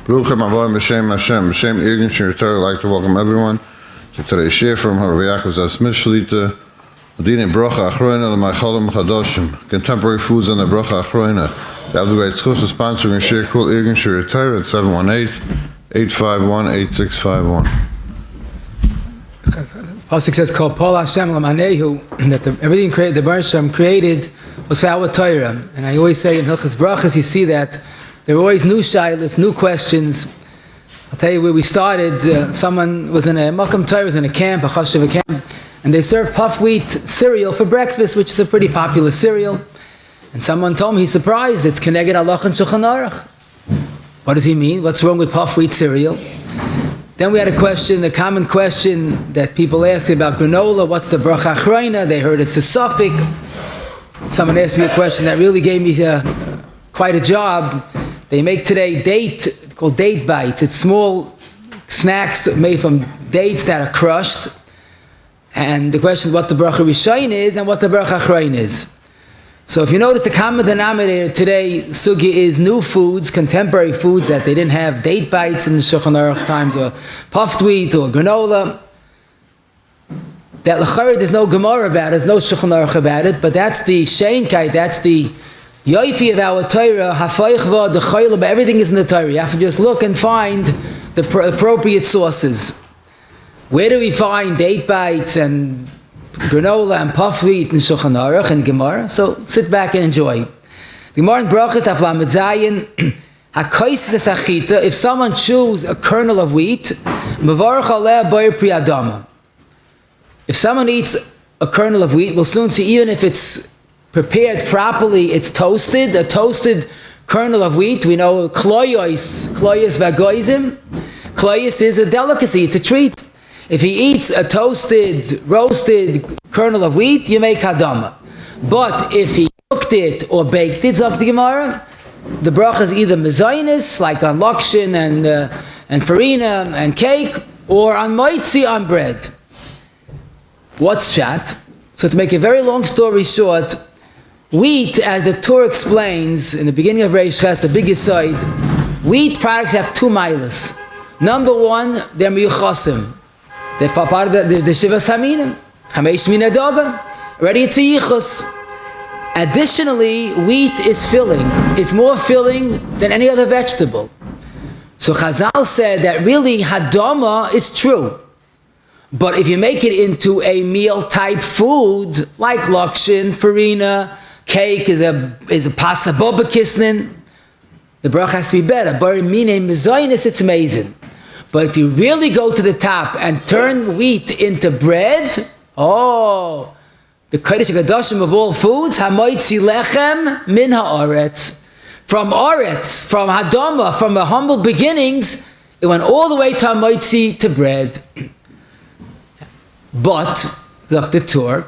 Bruchem Avoim B'Shem Hashem. B'Shem Irgin Shir I'd like to welcome everyone to today's share from Rabbi Yakov Zasmith Shlita. Adini Bracha Acharona L'Machalim Chadoshim. Contemporary foods on the Bracha Acharona. The Abdul Tzchus is sponsoring Shehakol Irgin Shir at 718-851-8651. Pasuk says, "Kol Pol Hashem L'Manehu," that everything created, the Borei Nefashos created, was for our Torah. And I always say in Hilchos Brachas, you see that there are always new shilas, new questions. I'll tell you where we started. Someone was in a Makam Torah, was in a camp, a chashuv camp, and they served buckwheat cereal for breakfast, which is a pretty popular cereal. And someone told me he's surprised. It's Keneged Halach and Shulchan Aruch. What does he mean? What's wrong with buckwheat cereal? Then we had a question, the common question that people ask about granola. What's the Bracha achrona? They heard it's a suffix. Someone asked me a question that really gave me quite a job. They make today called date bites. It's small snacks made from dates that are crushed. And the question is what the Bracha reshona is and what the Bracha achrona is. So if you notice, the common denominator today, sugi, is new foods, contemporary foods that they didn't have date bites in the Shulchan Aruch times, or puffed wheat, or granola. That l'chari, there's no Gemara about it, there's no Shulchan Aruch about it, but that's the sheinkeit, that's the yoifi of our Torah, hafaychva, the chayla, but everything is in the Torah. You have to just look and find the appropriate sources. Where do we find date bites and granola and puffed wheat and Shulchan Aruch and Gemara? So sit back and enjoy. The Gemara in Brachas Daf Lamed Zayin, hakoyses achita. If someone chews a kernel of wheat, mevarach aleh boyer pri adama. If someone eats a kernel of wheat, we'll soon see, even if it's prepared properly, it's toasted. A toasted kernel of wheat, we know kloyos vagoizim. Kloyos is a delicacy; it's a treat. If he eats a toasted, roasted kernel of wheat, you make hadama. But if he cooked it or baked it, Zok the Gemara, the bracha is either mezonos, like on lakshin and farina and cake, or on moitzi, on bread. What's chat? So to make a very long story short, wheat, as the Torah explains in the beginning of Reish Ches, the biggest side, wheat products have two milas. Number one, they're miyuchasim. They're part of the Shivas Haminim. Chamesh Mina Dogam. Already it's a yichus. Additionally, wheat is filling. It's more filling than any other vegetable. So Chazal said that really hadama is true. But if you make it into a meal type food, like lakshin, farina, cake is a pasta boba kisnin, the bracha has to be better. But in mine mezonos, it's amazing. But if you really go to the top and turn wheat into bread, the Kodesh HaKadoshim of all foods, hamoitzi lechem min haaretz. From Aretz, from Hadama, from the humble beginnings, it went all the way to hamoitzi, to bread. But, Dr. Tur,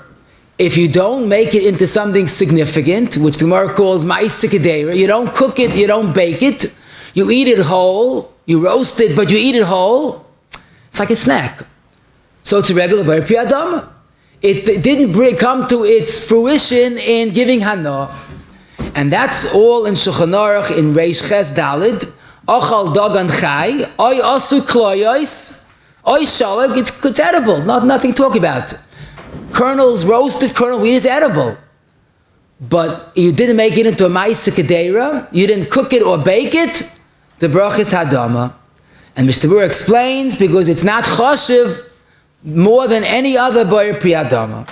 if you don't make it into something significant, which the Gemara calls ma'aseh kedera, you don't cook it, you don't bake it, you eat it whole, you roast it, but you eat it whole, it's like a snack. So it's a regular Borei pri adama. It didn't come to its fruition in giving hana. And that's all in Shulchan Aruch in Reish Ches Dalid. Ochal dagan chai, oy asu kloyos, oy shalag, it's edible, nothing to talk about. Kernels, roasted kernel wheat is edible. But you didn't make it into a ma'aseh kedera, you didn't cook it or bake it, the bracha is hadama. And Mishnah Berurah explains, because it's not choshev more than any other borei pri adama.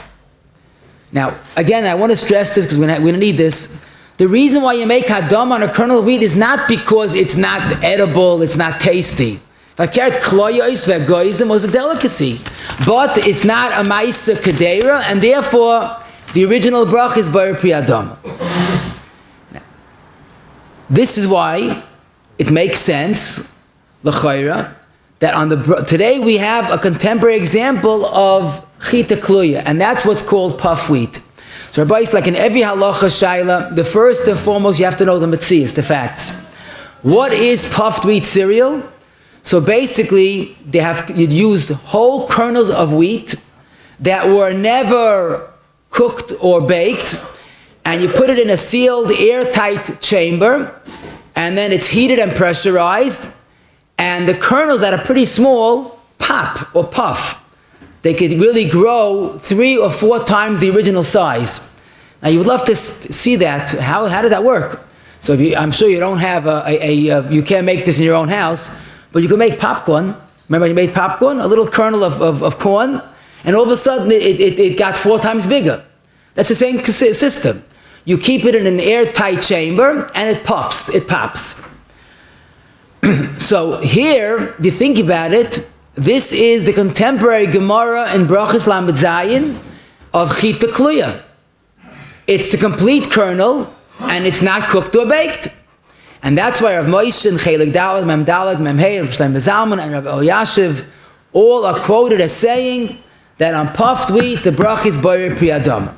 Now, again, I want to stress this because we don't need this. The reason why you make hadama on a kernel of wheat is not because it's not edible, it's not tasty. Vakert kloyos vegoizim was a delicacy. But it's not a ma'aseh kedera, and therefore the original bracha is borei pri adama. This is why it makes sense, l'chayra, that today we have a contemporary example of chita kluya, and that's what's called puff wheat. So Rabbi, it's like in every halacha shaila, the first and foremost you have to know the metzias, the facts. What is puffed wheat cereal? So basically, you'd used whole kernels of wheat that were never cooked or baked, and you put it in a sealed, airtight chamber, and then it's heated and pressurized, And the kernels that are pretty small pop or puff. They could really grow 3 or 4 times the original size. Now you would love to see that. How does that work? So I'm sure you don't have you can't make this in your own house, but you can make popcorn. Remember you made popcorn? A little kernel of corn, and all of a sudden it got 4 times bigger. That's the same system. You keep it in an airtight chamber, and it puffs, it pops. So here, if you think about it, this is the contemporary Gemara in Brachas Lamed Zayin of Chita Kluya. It's the complete kernel, and it's not cooked or baked. And that's why Rav Moshe and Chelik Dalad, Mem Dalad, Mem Hey, Rav Shlomo Zalman, and Rav Elyashiv all are quoted as saying that on puffed wheat, the brach is Borei Pri Adam.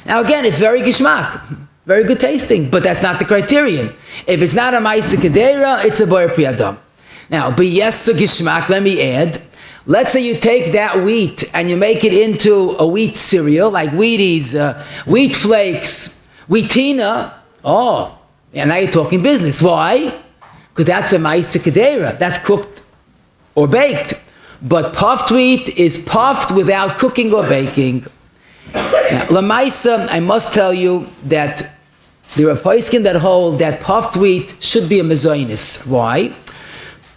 Now again, it's very gishmak, very good tasting, but that's not the criterion. If it's not a Ma'aseh Kedera, it's a Borei Pri Adam. Now, b'yesa gishmak, let me add, let's say you take that wheat and you make it into a wheat cereal, like Wheaties, wheat flakes, Wheatina. Oh, and now you're talking business. Why? Because that's a Ma'aseh Kedera. That's cooked or baked. But puffed wheat is puffed without cooking or baking. Now, Lamaisa, I must tell you that there are poskim that hold that puffed wheat should be a mezonos. Why?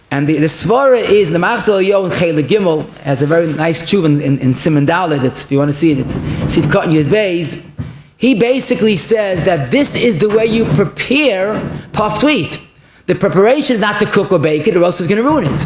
And the svara is the Machzor Yo and Chelik Gimel has a very nice tshuva in Siman Dalet. If you want to see it, it's Sivkot Yud Beis. He basically says that this is the way you prepare puffed wheat. The preparation is not to cook or bake it, or else it's going to ruin it.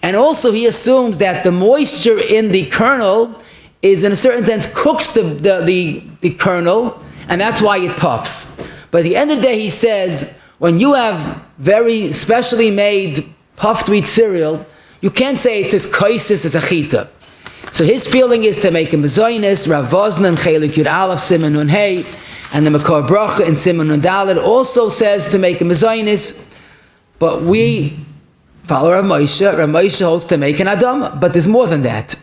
And also he assumes that the moisture in the kernel is, in a certain sense, cooks the kernel, and that's why it puffs. But at the end of the day, he says, when you have very specially made puffed wheat cereal, you can't say it's as kaisis as a chita. So his feeling is to make a mezonos. Rav Vozna and Chelik Yud Aleph Siman Nun Hey, and the Makor Bracha in Siman Nun Dalet also says to make a mezonos. But we follow Rav Moshe. Rav Moshe holds to make an adam, but there's more than that,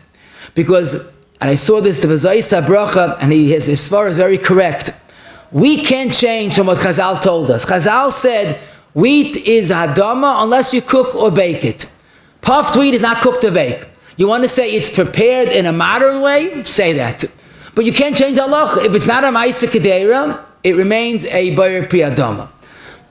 because, and I saw this the V'zayis Bracha, and his svara is very correct. We can't change from what Chazal told us. Chazal said wheat is hadama unless you cook or bake it. Puffed wheat is not cooked or baked. You want to say it's prepared in a modern way? Say that. But you can't change halacha. If it's not a Ma'aseh Kedera, it remains a Borei Pri Adama.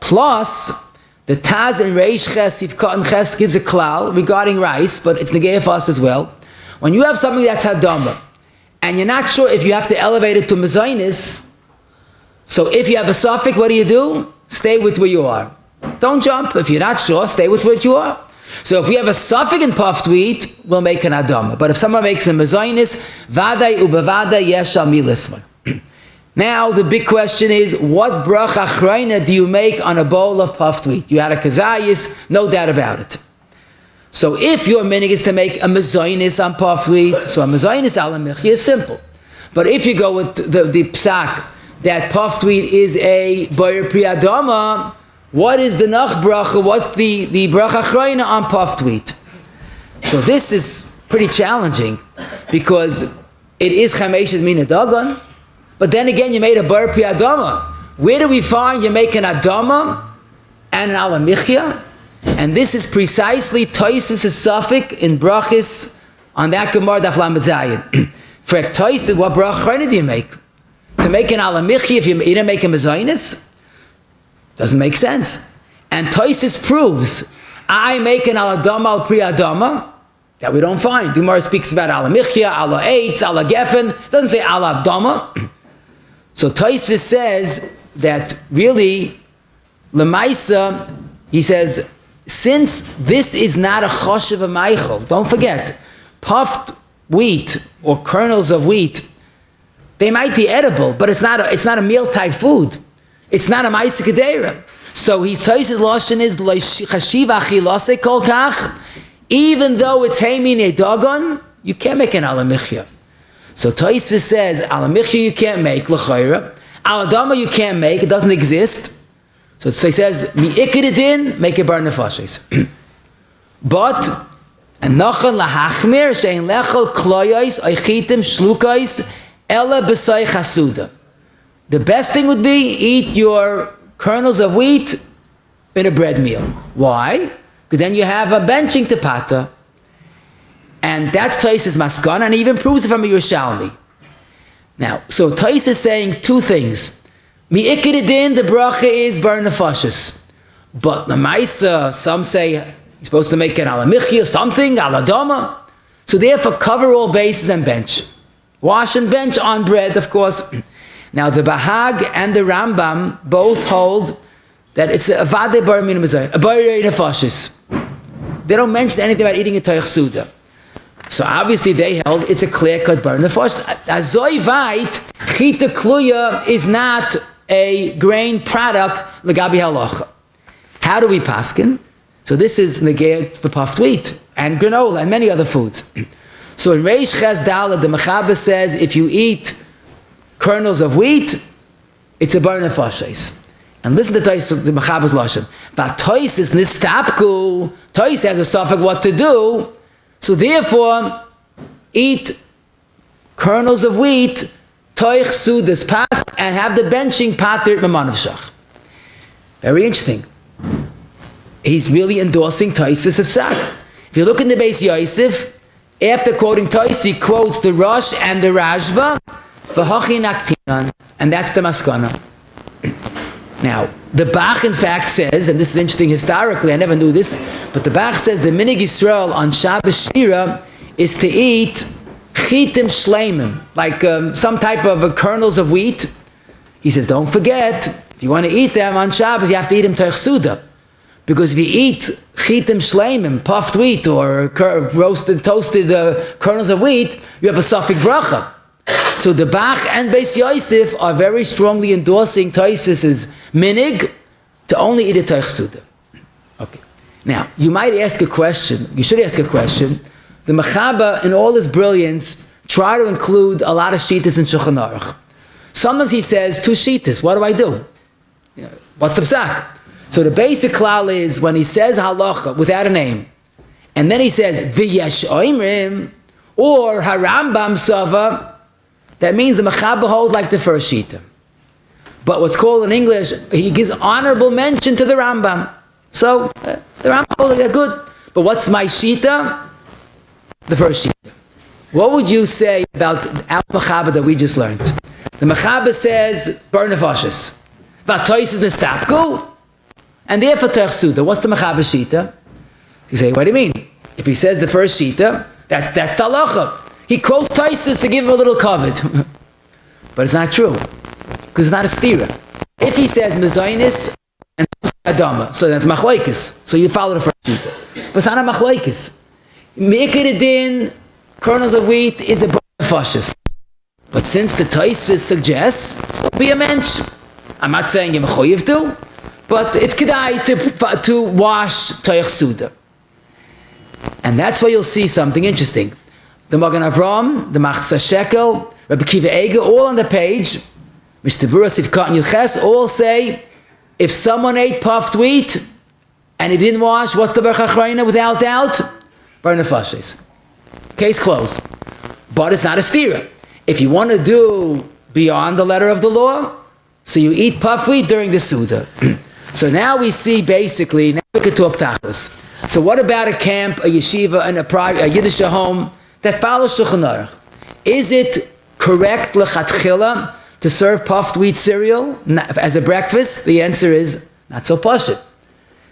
Plus, the Taz in Reish Ches, Sivkot and Ches gives a klal regarding rice, but it's negei for us as well. When you have something that's hadama, and you're not sure if you have to elevate it to mezonos, so if you have a suffix, what do? Stay with where you are. Don't jump. If you're not sure, stay with where you are. So if we have a suffix in puffed wheat, we'll make an adama. But if someone makes a mezonos, vaday ubavada yesh al milisman. Now the big question is, what bracha achrona do you make on a bowl of puffed wheat? You had a kazayis, no doubt about it. So if your minig is to make a mezonos on puffed wheat, so a mezonos al Hamichya is simple. But if you go with the psak that puffed wheat is a Borei Pri Adama, what is the nach bracha? What's the bracha achrona on puffed wheat? So this is pretty challenging, because it is chameshes min dagan, but then again you made a Borei Pri Adama. Where do we find you make an adama and an al Hamichya? And this is precisely Tosis' suffix in brachis on that Gemara Daf Lamed Zayin. For Tosis, what bracha achrona do you make? To make an al Hamichya if you didn't make a mezonos? Doesn't make sense. And Tosis proves, I make an al adama al pri adama, that we don't find. The Gemara speaks about al Hamichya, al eitz, al Hagefen. It doesn't say al adama. So Tosis says that really, lemaisa, he says, since this is not a choshev a meichel, don't forget, puffed wheat or kernels of wheat, they might be edible, but it's not a meal type food. It's not a Ma'aseh Kedera. So he says his lashon is chashiv achilase kol kach. Even though it's heimine dagon, you can't make an al Hamichya. So Tosfos says al Hamichya you can't make l'chayra. Al adama you can't make; it doesn't exist. So he says mi'ikidin make a Borei Nefashos. But and nachon lahachmir shein lechol kloyos oichitim shlukos ela b'soy chasuda. The best thing would be eat your kernels of wheat in a bread meal. Why? because then you have a benching to pata. And that's Tosfos Maskana, and he even proves it from a Yerushalmi. Now, so Tosfos is saying two things. Mi'ikir din, the bracha is Borei Nefashos. But the Maisa, some say you're supposed to make it ala Hamichya, something, ala dama. So therefore, cover all bases and bench. Wash and bench on bread, of course. Now, the Bahag and the Rambam both hold that it's a Vade Borei Nefashos. They don't mention anything about eating a Toich Suda. So obviously they held it's a clear-cut Borei Nefashos. Azoi vayit, chita kluya is not a grain product legabi halacha. How do we paskin? So this is negayat for puffed wheat and granola and many other foods. So in Reish Ches Daled, the Mechaber says if you eat kernels of wheat, it's a Borei Nefashos. And listen to the Mechaber's lashon. But Tosfos is nistapku. Tosfos has a suffix what to do. So therefore, eat kernels of wheat, toich sudas pas, and have the benching pater memanavshach. Very interesting. He's really endorsing Tosfos of Sak. If you look in the Beis Yosef, after quoting Tosfos, he quotes the Rosh and the Rashba, v'hachi naktinan, and that's the maskana. Now, the Bach, in fact, says, and this is interesting historically, I never knew this, but the Bach says the Minig Yisrael on Shabbos Shira is to eat chitim shleimim, like some type of kernels of wheat. He says, don't forget, if you want to eat them on Shabbos, you have to eat them toich suda. Because if you eat chitim shleimim, puffed wheat, or roasted, toasted kernels of wheat, you have a suffix bracha. So the Bach and Beis Yosef are very strongly endorsing Tosfos' minig to only eat a toich suda. Okay. Now, you might ask a question, you should ask a question. The Mechaber, in all his brilliance, try to include a lot of shitas in Shulchan Aruch. Sometimes he says, two shitas, what do I do? What's the psak? So the basic klal is, when he says halacha without a name, and then he says, v'yesh oimrim, or harambam sava, that means the Mechaber holds like the first shita. But what's called in English, he gives honorable mention to the Rambam. So, the Rambam holds like good. But what's my shita? The first shita. What would you say about our Mechaber that we just learned? The Mechaber says, Borei Nefashos. V'atois is nestapku. And therefore, Toich Suda. What's the Mechaber shita? You say, what do you mean? If he says the first shita, that's talacha. He quotes Tosfos to give him a little kavod. But it's not true. Because it's not a stira. If he says mezonos and adama, so that's machlokes. So you follow the first shita. But it's not a machlokes. Mi'ikir din, kernels of wheat, is a Borei Nefashos. But since the Tosfos suggests, so be a mensch. I'm not saying you're mechoyev to, but it's kedai to wash toich suda. And that's why you'll see something interesting. The Magen Avram, the Machzah Shehakol, Rabbi Kiva Eger, all on the page, Mr. Bura Sivkat and Yilches, all say, if someone ate puffed wheat and he didn't wash, what's the Bracha achrona without doubt? Borei Nefashos. Case closed. But it's not a stira. If you want to do beyond the letter of the law, so you eat puffed wheat during the Suda. So now we see basically, now we can talk tachlis. So what about a camp, a yeshiva, and a Yiddish home that follows Shulchan Aruch? Is it correct lechatchila to serve puffed wheat cereal as a breakfast? The answer is not so pashut,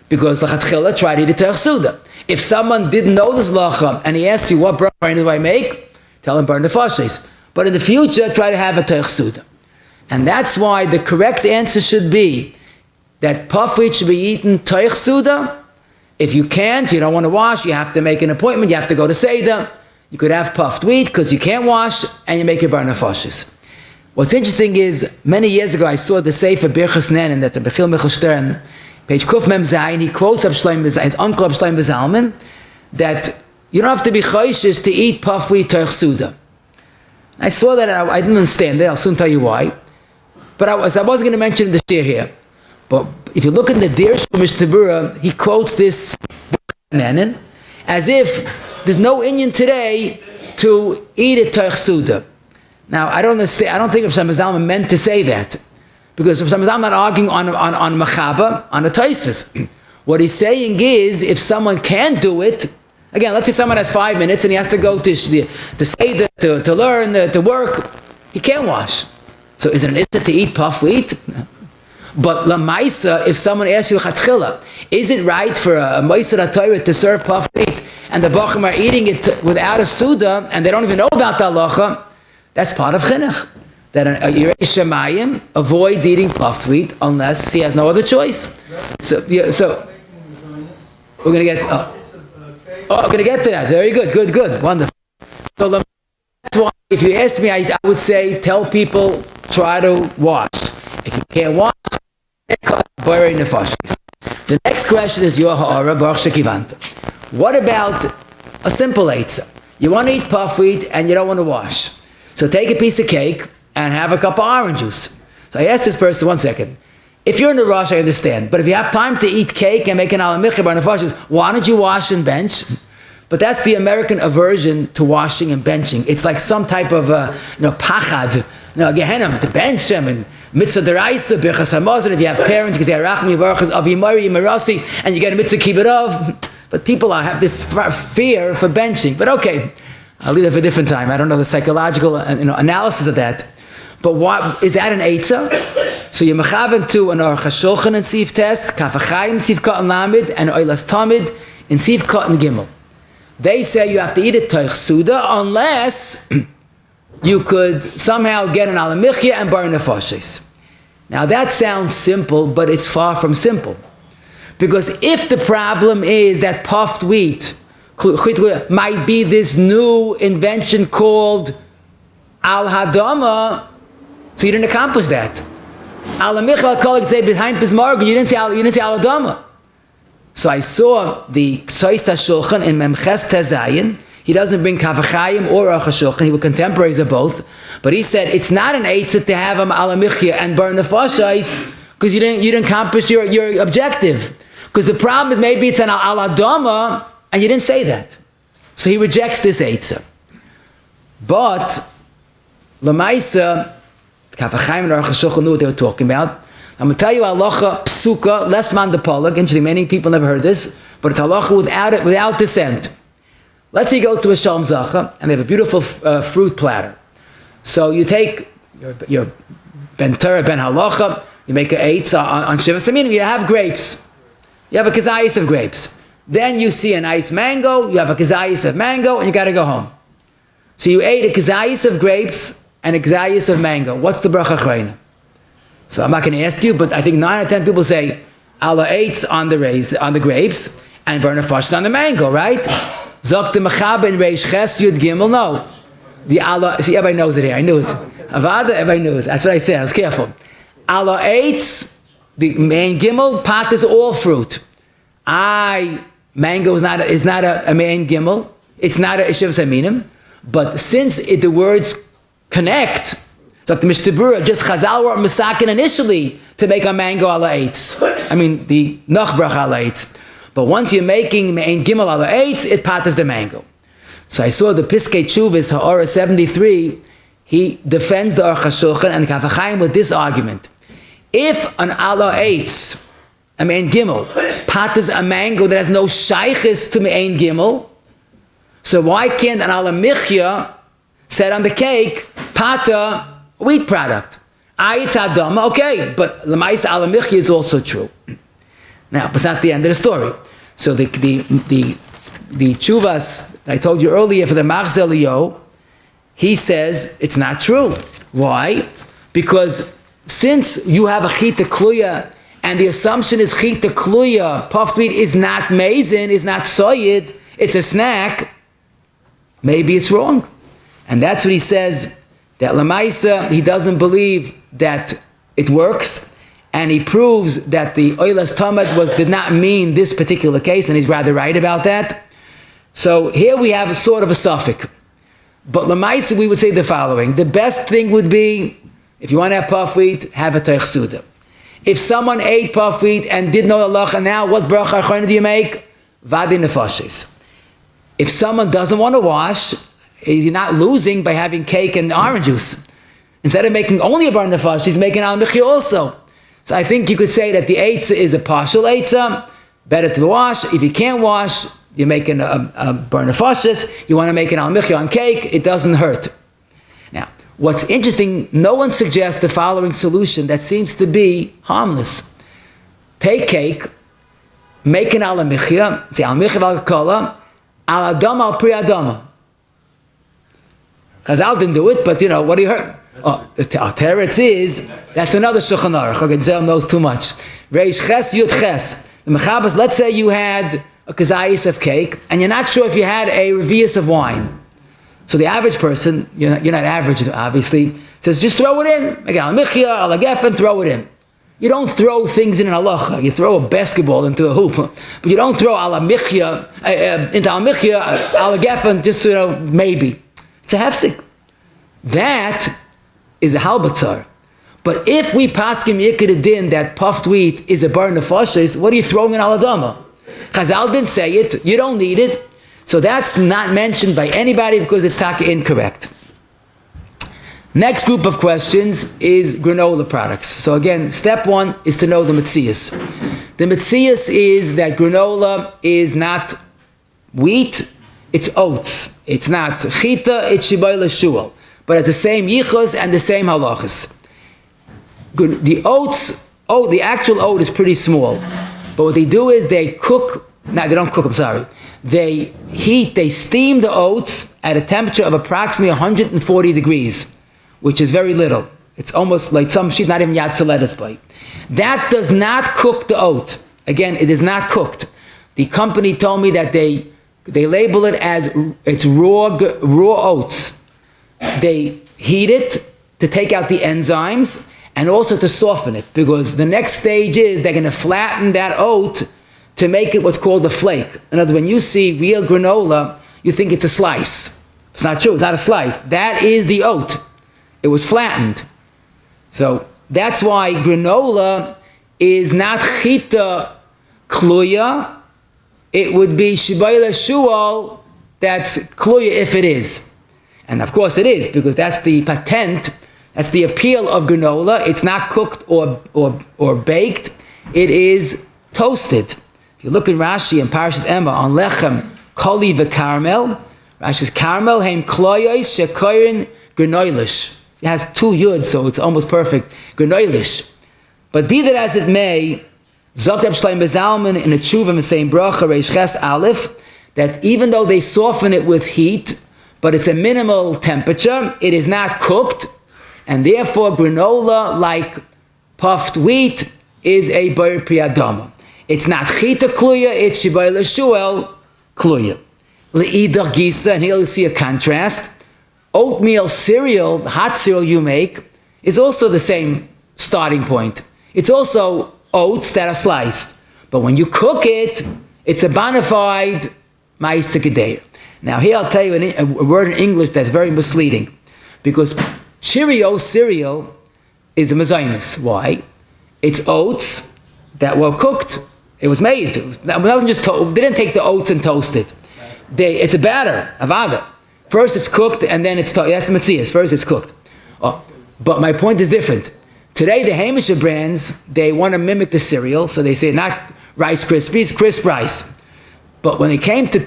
because lechatchila tried to eat a toich suda. If someone didn't know this lacha and he asked you what bracha do I make, tell him Borei Nefashos. But in the future, try to have a toich suda. And that's why the correct answer should be that puffed wheat should be eaten toich suda. If you can't, you don't want to wash, you have to make an appointment, you have to go to Seder. You could have puffed wheat because you can't wash, and you make it Borei Nefashos. What's interesting is, many years ago I saw the Sefer Birchas Nenen that the Bechil Michel Stern, page Kuf Mem Zayin, he quotes his uncle Abshleim Bezalman, that you don't have to be choishes to eat puffed wheat toich suda. I saw that, I didn't understand it, I'll soon tell you why. But I wasn't going to mention the shir here. But if you look in the Dirsh Mr. Bura, he quotes this Nenen as if there's no Inyan today to eat a toich suda. Now, I don't understand. I don't think Rav Zalman meant to say that, because Rav Zalman not arguing on Machaba, on a Tosfos. What he's saying is, if someone can't do it, again, let's say someone has 5 minutes and he has to go to say to learn, to work, he can't wash. So is it an issa to eat buckwheat? But lamaisa, if someone asks you chatchila, is it right for a moiser HaTorah to serve buckwheat and the bachim are eating it without a suda and they don't even know about the halacha? That's part of chinuch. That a Yirei Shemayim avoids eating buckwheat unless he has no other choice. So we're going to get. We're going to get to that. Very good, wonderful. So that's why, if you ask me, I would say tell people try to wash. If you can't wash, Borei Nefashos. The next question is your ha'ara baruch shekivanta. What about a simple eitzah? You want to eat buckwheat and you don't want to wash. So take a piece of cake and have a cup of orange juice. So I asked this person, 1 second. If you're in the rush, I understand. But if you have time to eat cake and make an Hamichya Borei Nefashos, why don't you wash and bench? But that's the American aversion to washing and benching. It's like some type of, pachad, gehenim, to bench them, and mitzvah deraisa, birchas hamazon. If you have parents, you can say, arachmi yvarchas avimari yimarasi, and you get a mitzvah kibbutz. But people have this fear for benching. But okay, I'll leave that for a different time. I don't know the psychological analysis of that. But what is that an eitzah? So you're mechaven to an Aruch HaShulchan in Sif Tes, Kaf HaChaim Sif Katan Lamed, and Oilas Tamid in Sif Katan Gimel. They say you have to eat it Toich Suda unless you could somehow get an Hamichya and Borei Nefashos. Now that sounds simple, but it's far from simple. Because if the problem is that puffed wheat might be this new invention called Al-Hadama, so you didn't accomplish that. Al-Hamichya al-Kol, say behind Pismargan, you didn't say Al-Hadama. So I saw the Tzois HaShulchan in Memches Tezayin. He doesn't bring Kaf HaChaim or Aruch HaShulchan. He were contemporaries of both. But he said it's not an eitzah to have Al-Hamichya and Borei Nefashos because you didn't accomplish your objective. Because the problem is maybe it's an Al-Adama and you didn't say that. So he rejects this eitzah. But Lamaisa, Kaf HaChaim and Aruch HaShulchan knew what they were talking about. I'm going to tell you halacha psuka, less man de polag. Interesting, many people never heard this, but it's halacha without dissent. Let's say you go to a Shalom Zacha, and they have a beautiful fruit platter. So you take your ben Torah, ben halacha, you make an eitz on Shiva Saminim, you have grapes. You have a kazayis of grapes. Then you see a nice mango, you have a kazayis of mango, and you got to go home. So you ate a kazayis of grapes and a kazayis of mango. What's the bracha achrona? So I'm not going to ask you, but I think 9 out of 10 people say Allah eitz on the grapes and Borei Nefashos on the mango, right? Zok the mechaber in Reish Ches Yud Gimel. No, the Allah. See, everybody knows it here. I knew it. Avada, everybody knew it. That's what I said. I was careful. Allah eitz the main Gimel. Pat is all fruit. Mango is not a main Gimel. It's not a Ishiv Saminim. But since the words connect. So the Mishtabura, just Chazal were Masakin initially to make a mango ala eitz. I mean, the Nachbrach ala eitz. But once you're making Me'en Gimel ala eitz, it patters the mango. So I saw the Piskei Tshuvis, Ha'ora 73, he defends the Aruch HaShulchan and Kaf HaChaim with this argument. If an ala eitz, a Me'en Gimel, patters a mango that has no shaychis to Me'en Gimel, so why can't an Hamichya set on the cake, pater wheat product? Ayitz Adama, okay, but Lamaisa Hamichya is also true. Now, but it's not the end of the story. So the Chuvas I told you earlier for the Machzel Yo, he says it's not true. Why? Because since you have a chita kluya, and the assumption is chita kluya, puffed wheat is not mezin, is not soyed, it's a snack, maybe it's wrong. And that's what he says, that Lamaisa, he doesn't believe that it works, and he proves that the Oilas Tamad did not mean this particular case, and he's rather right about that. So here we have a sort of a suffix. But Lamaisa, we would say the following. The best thing would be, if you want to have puff wheat, have a Toich Suda. If someone ate puff wheat and did know halacha, now what bracha achrona do you make? Borei Nefashos. If someone doesn't want to wash, you're not losing by having cake and orange juice. Instead of making only a Borei Nefashos, he's making Hamichya also. So I think you could say that the eitzah is a partial eitzah, better to wash. If you can't wash, you're making a Borei Nefashos, you want to make an Hamichya on cake, it doesn't hurt. Now, what's interesting, no one suggests the following solution that seems to be harmless. Take cake, make an Hamichya, say Hamichya al-Kala, al-Adama al-Pri-Adama. Chazal didn't do it, but what do you heard? The teretz is, that's another Shulchan Aruch. Chagel knows too much. Reish Ches Yud Ches. The Mechabas, let's say you had a kazayis of cake, and you're not sure if you had a revius of wine. So the average person, you're not average, obviously, says just throw it in. Again, Hamichya, Hagefen, throw it in. You don't throw things in an halacha. You throw a basketball into a hoop, but you don't throw Hamichya into Hamichya, Hagefen, just maybe. It's a hefsek. That is a halbatzar. But if we paskim yikid din that puffed wheat is a Borei Nefashos, what are you throwing in al-adama? Chazal didn't say it. You don't need it. So that's not mentioned by anybody because it's taka incorrect. Next group of questions is granola products. So again, step one is to know the metzias. The metzias is that granola is not wheat, it's oats. It's not chita, it's shibayla shual. But it's the same yichus and the same halachas. The oats, the actual oat is pretty small. But what they do is they don't cook, They steam the oats at a temperature of approximately 140 degrees, which is very little. It's almost like some sheet, not even yatzalettas by. That does not cook the oat. Again, it is not cooked. The company told me that they label it as it's raw oats. They heat it to take out the enzymes and also to soften it, because the next stage is they're going to flatten that oat to make it what's called a flake. In other words, when you see real granola, you think it's a slice. It's not true. It's not a slice. That is the oat. It was flattened. So that's why granola is not chita kluya. It would be shibayla shual. That's kluya if it is. And of course it is, because that's the patent, that's the appeal of granola. It's not cooked or baked. It is toasted. If you look in Rashi and Parashas Emma on lechem, koli v'karmel, Rashi's karmel heim kloyos shekoyin granoilish. It has two yuds, so it's almost perfect. Granoilish. But be that as it may, Zok Reb Shlomo Zalman in a tshuva saying Bracha Reish Ches Aleph, that even though they soften it with heat, but it's a minimal temperature, it is not cooked, and therefore granola, like puffed wheat, is a Borei Pri-Adama. It's not chita kluya, it's shibayla shuel kluya. Le'idach gisa, and here you see a contrast. Oatmeal cereal, the hot cereal you make, is also the same starting point. It's also oats that are sliced. But when you cook it, it's a bona fide ma'aseh kedeir. Now here I'll tell you a word in English that's very misleading. Because Cheerio cereal is a mezonos. Why? It's oats that were cooked. It was made. That wasn't just they didn't take the oats and toast it. It's a batter, avada. First it's cooked and then it's toasted. That's the metzias. First it's cooked. But my point is different. Today the Hamichya brands, they want to mimic the cereal, so they say not Rice Krispies, crisp rice. But when it came to these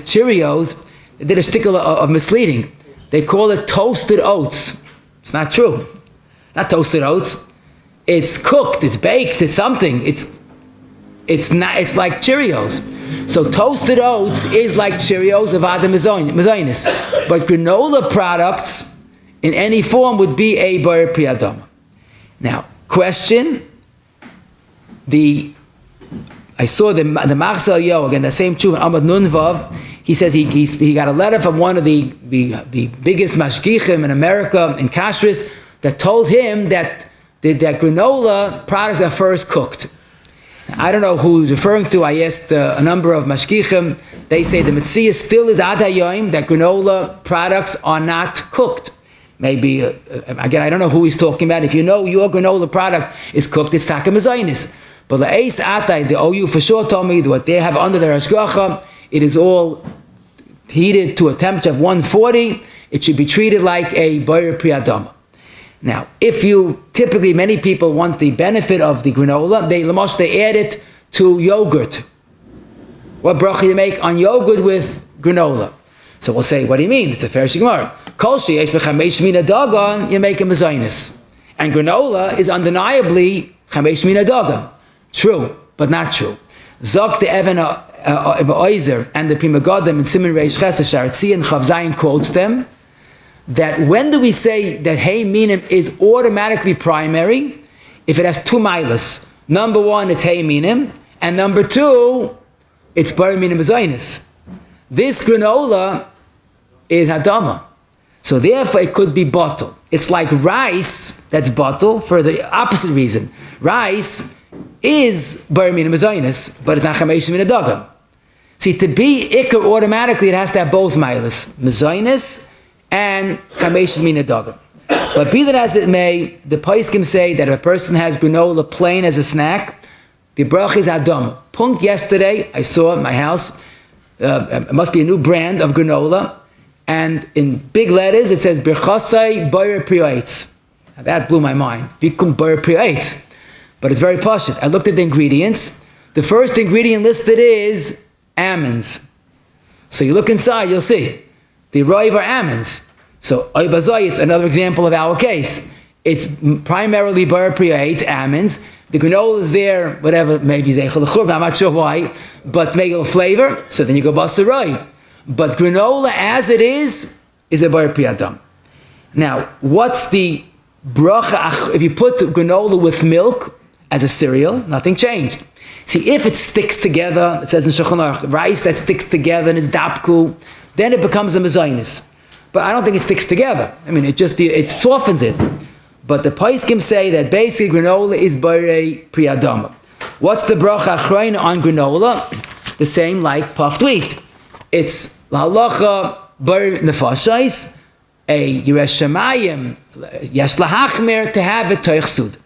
Cheerios, they did a stickle of misleading. They call it toasted oats. It's not true. Not toasted oats. It's cooked. It's baked. It's something. It's not. It's like Cheerios. So toasted oats is like Cheerios of Adam mezonos. But granola products in any form would be a Borei Pri-Adama. Now, question. I saw the Machzal Yo, again, the same tshuva, Amad Nunvav. He says he got a letter from one of the biggest mashgichim in America, in Kashrus, that told him that granola products are first cooked. I don't know who he's referring to. I asked a number of mashgichim. They say the metzia still is ad hayoim, that granola products are not cooked. Maybe, again, I don't know who he's talking about. If you know your granola product is cooked, it's taka mezonos. But the Eis Atai, the OU for sure told me that what they have under their hashgacha, it is all heated to a temperature of 140. It should be treated like a Borei Pri-Adama. Now, typically many people want the benefit of the granola, they add it to yogurt. What bracha you make on yogurt with granola? So we'll say, what do you mean? It's a fair shigmar. Kol sheyesh b'chamesh mina dagan, you make a mezonos. And granola is undeniably chamesh mina dagan. True, but not true. Zok the Even Oizer and the Prima Godim and Simon Reish Chesed Sharatzi and Chav Zayin quotes them that when do we say that Hey Minim is automatically primary? If it has two milas. Number one, it's Hey Minim, and number two, it's Borei Nefashos. This granola is Hadama. So therefore it could be bottle. It's like rice that's bottle for the opposite reason. Rice is Borei Nefashos, but it's not Chamesh Min Adagam. See, to be Iker automatically, it has to have both milas, mezonos and Chamesh Min Adagam. But be that as it may, the Paiskim say that if a person has granola plain as a snack, the bracha is Adam. Punk yesterday, I saw at my house, it must be a new brand of granola, and in big letters it says Birchasai Borei Prioetz. That blew my mind. Vikum Borei Prioetz. But it's very pashut. I looked at the ingredients. The first ingredient listed is almonds. So you look inside, you'll see. The roiv are almonds. So oibazai is another example of our case. It's primarily Borei Prioetz, almonds. The granola is there, whatever, maybe zeichel l'churban, I'm not sure why, but make a flavor, so then you go basa roiv. But granola as it is a Borei Priyadam. Now, what's the bracha? If you put granola with milk as a cereal, nothing changed. See, if it sticks together, it says in Shehakol, rice that sticks together and is dapku, then it becomes a mezonos. But I don't think it sticks together. I mean, it softens it. But the Paiskim say that basically granola is Borei Priyadam. What's the bracha achrona on granola? The same like puffed wheat. It's lahalacha Borei Nefashos, a Yeresh Shamayim, yesh lahachmer, to have it toich sud.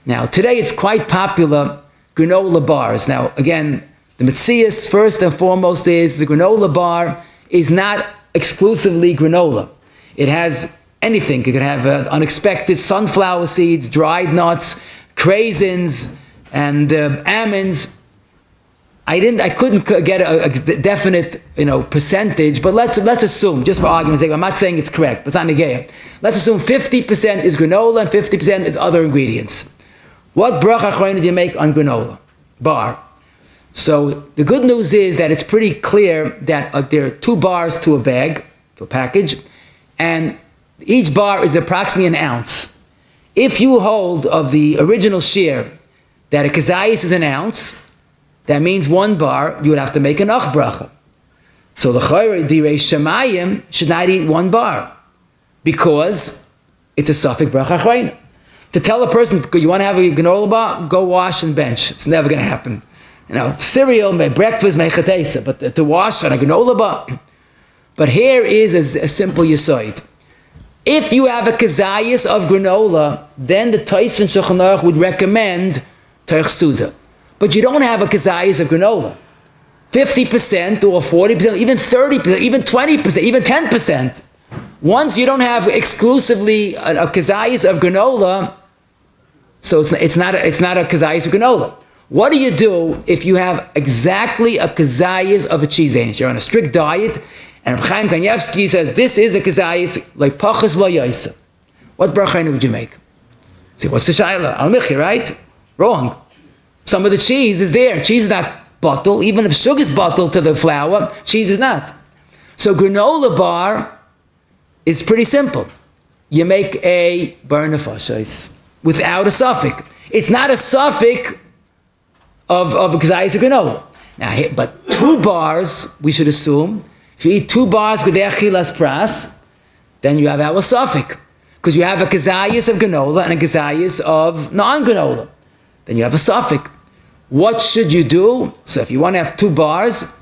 Now, today it's quite popular, granola bars. Now, again, the Metzias, first and foremost, is the granola bar is not exclusively granola. It has anything. It could have unexpected sunflower seeds, dried nuts, craisins, and almonds. I couldn't get a definite, percentage, but let's assume, just for argument's sake, I'm not saying it's correct, but it's not negaya. Let's assume 50% is granola and 50% is other ingredients. What bracha achrona do you make on granola bar? So the good news is that it's pretty clear that there are 2 bars to a bag, to a package, and each bar is approximately an ounce. If you hold of the original shear that a kazayis is an ounce, that means 1 bar, you would have to make an ach bracha. So the Resh Shamayim should not eat 1 bar because it's a suffix bracha achrona. To tell a person, you want to have a granola bar, go wash and bench. It's never going to happen. Cereal, breakfast, mechatesa, but to wash on a granola bar. But here is a simple yisoid. If you have a kazayis of granola, then the Tais and Shulchan Aruch would recommend toich suda. But you don't have a kazayis of granola. 50% or 40%, even 30%, even 20%, even 10%. Once you don't have exclusively a kazayis of granola, so it's not a kazayis of granola. What do you do if you have exactly a kazayis of a cheese ange? You're on a strict diet, and Reb Chaim Kanievsky says this is a kazayis like pachas lo yaisa. What bracha would you make? See, what's the shayla? Al michi, right? Wrong. Some of the cheese is there. Cheese is not bottle. Even if sugar is bottled to the flour, cheese is not. So granola bar is pretty simple. You make a Borei Nefashos without a suffix. It's not a suffix of a kazayis of granola. Now, but 2 bars, we should assume, if you eat 2 bars with achilas pras, then you have our suffix. Because you have a kazayis of granola and a kazayis of non-granola. Then you have a suffix. What should you do? So if you want to have 2 bars,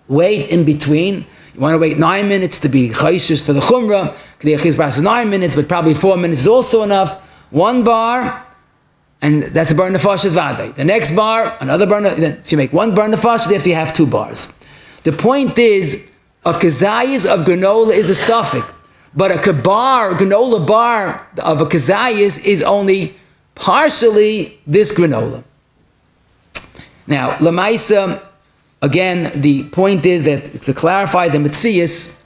wait in between. You want to wait 9 minutes to be chayshish for the chumrah. The achilas pras is 9 minutes, but probably 4 minutes is also enough. 1 bar, and that's a Borei Nefashos vade. The next bar, another Borei. So you make 1 Borei Nefashos after you have 2 bars. The point is, a kazayis of granola is a suffix. But a granola bar of a kazayis is only partially this granola. Now, Lamaisa, again, the point is that to clarify the metzias,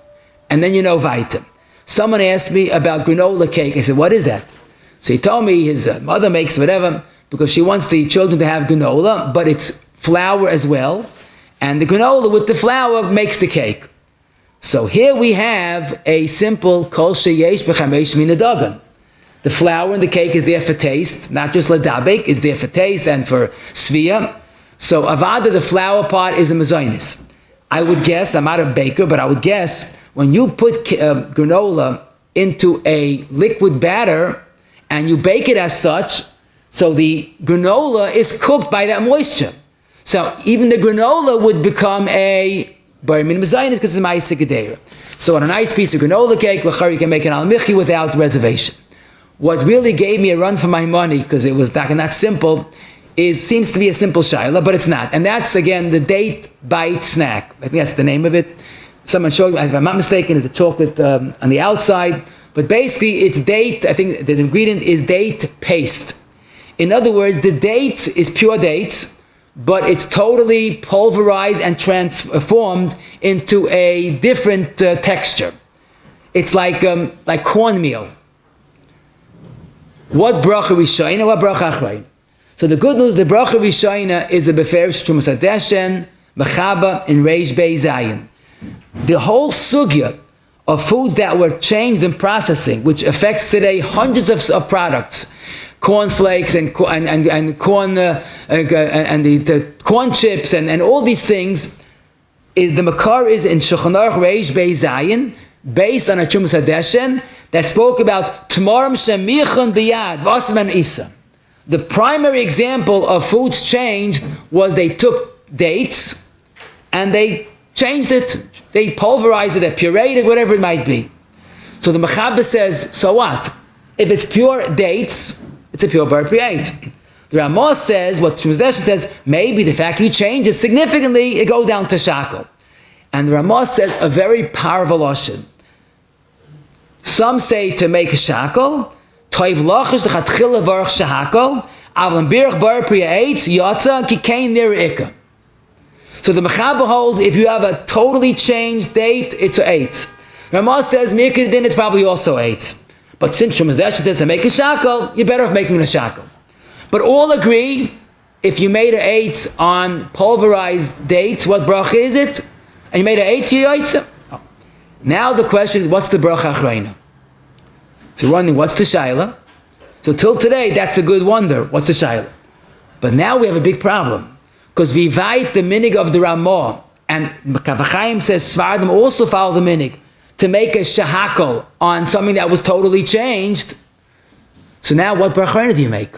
and then you know Vaita. Someone asked me about granola cake. I said, what is that? So he told me his mother makes whatever because she wants the children to have granola, but it's flour as well. And the granola with the flour makes the cake. So here we have a simple kol sheyesh b'chamesh min hadagan. The flour in the cake is there for taste, not just ladabek, is there for taste and for svia. So avada, the flour part, is a mezonos. I would guess, I'm not a baker, but I would guess when you put granola into a liquid batter and you bake it as such, so the granola is cooked by that moisture. So even the granola would become a Borei Nefashos because it's ma'aseh gedeira. So on a nice piece of granola cake, l'chari, you can make an Hamichya without reservation. What really gave me a run for my money, because it was not simple, seems to be a simple shaila, but it's not. And that's, again, the date bite snack. I think that's the name of it. Someone showed me, if I'm not mistaken, it's a chocolate on the outside. But basically, it's date, I think the ingredient is date paste. In other words, the date is pure dates, but it's totally pulverized and transformed into a different texture. It's like cornmeal. What bracha reshona, what bracha achrona? So the good news, the bracha reshona is a beferish trumas hadeshen, mechaba, and reish bei zayin. The whole sugya of foods that were changed in processing, which affects today hundreds of products, cornflakes and corn and the corn chips and all these things, is the makar is in Shulchan Aruch reish bei zayin, based on a trumas hadeshen that spoke about tamarim shemichon biyad vasman isa. The primary example of foods changed was they took dates and they changed it. They pulverized it, they pureed it, whatever it might be. So the Mechaber says, so what? If it's pure dates, it's a pure bar create. The Ramah says, what Shmuel says, maybe the fact you change it significantly, it goes down to Shehakol. And the Ramah says a very powerful lashon. Some say to make a Shehakol, toiv lachish lechatchila varach Shehakol, avlam birch bar create yatsa kikein nir ikka. So the Mechaber holds, if you have a totally changed date, it's an 8. Ramah says, Mikidin, it's probably also 8. But since Shmuel says to make a Shehakol, you're better off making a Shehakol. But all agree, if you made an 8 on pulverized dates, what bracha is it? And you made an 8, you yaitza. Oh. Now the question is, what's the bracha achrona? So we're wondering, what's the shaila? So till today, that's a good wonder. What's the shaila? But now we have a big problem. Because vivait the minig of the Ramah, and Kavachayim says Svardim also follow the minig to make a Shehakol on something that was totally changed. So now what bracha do you make?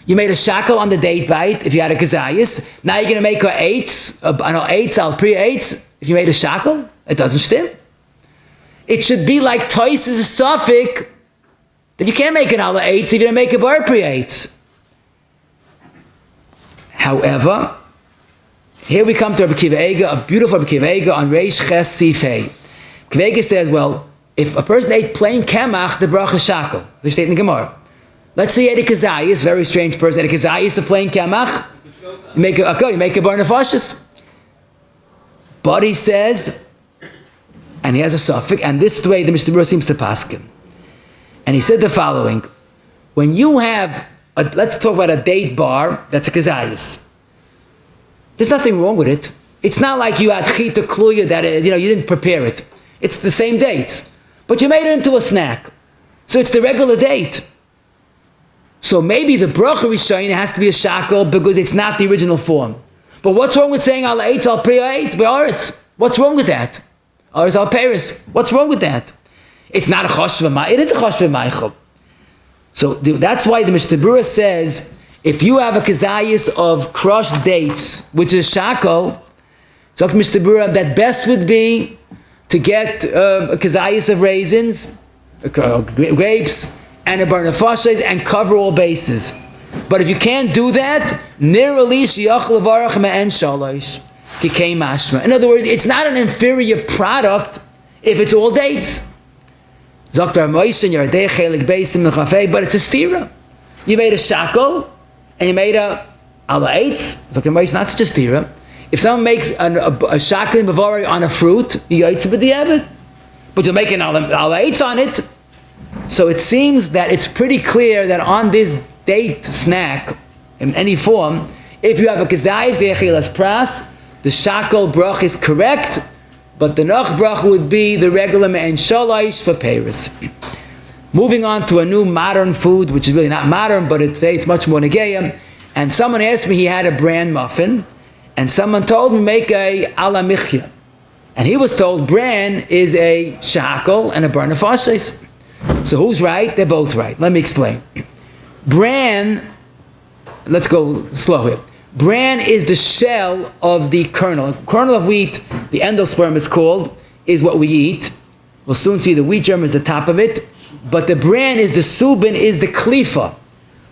You made a Shehakol on the date bite if you had a kazayis. Now you're going to make an 8, al pre 8. If you made a Shehakol, it doesn't stim. It should be like tois is a suffix that you can't make an al 8 if you don't make a bar pre 8. However, here we come to Rabbi Akiva Eiger, a beautiful Rabbi Akiva Eiger on Reish Ches Sifei. Akiva Eiger says, well, if a person ate plain kemach, the bracha Shehakol. They state in the Gemara. Let's say you ate a kazayis, very strange person, ate a kazayis, a plain kemach. You make a Borei Nefashos. But he says, and he has a suffix, and this is the way the Mishnah Berurah seems to paskin. And he said the following: when you have, let's talk about a date bar that's a kazayis. There's nothing wrong with it. It's not like you had chita kluya that you didn't prepare it. It's the same dates, but you made it into a snack, so it's the regular date. So maybe the bracha reshona has to be a Shehakol because it's not the original form. But what's wrong with saying al eitz al pri eitz be'aretz? What's wrong with that? Or al peris? What's wrong with that? It's not a choshev ma'achol. It is a choshev ma'achol. So that's why the Mishnah Berurah says, if you have a kazayis of crushed dates, which is Shehakol, so Mishnah Berurah, that best would be to get a kazayis of raisins, grapes, and a Borei Nefashos, and cover all bases. But if you can't do that, in other words, it's not an inferior product if it's all dates. Zoktar Moishin, you're a dechelik beisim mechafei, but it's a stira. You made a shehakol, and you made a ala eitz. Zoktar Moishin, not such a stira. If someone makes a shehakol bavori on a fruit, you eitz b'di'evet, but you're making ala eitz on it. So it seems that it's pretty clear that on this date snack, in any form, if you have a kezayif dechelas pras, the shehakol brach is correct, but the noch brach would be the regular me'en shalish for Paris. Moving on to a new modern food, which is really not modern, but today it's much more negeya. And someone asked me, he had a bran muffin, and someone told me make a ala Hamichya. And he was told bran is a shehakol and a Borei Nefashos. So who's right? They're both right. Let me explain. Bran, let's go slow here. Bran is the shell of the kernel. Kernel of wheat, the endosperm is called, is what we eat. We'll soon see the wheat germ is the top of it. But the bran is the subin, is the klifa.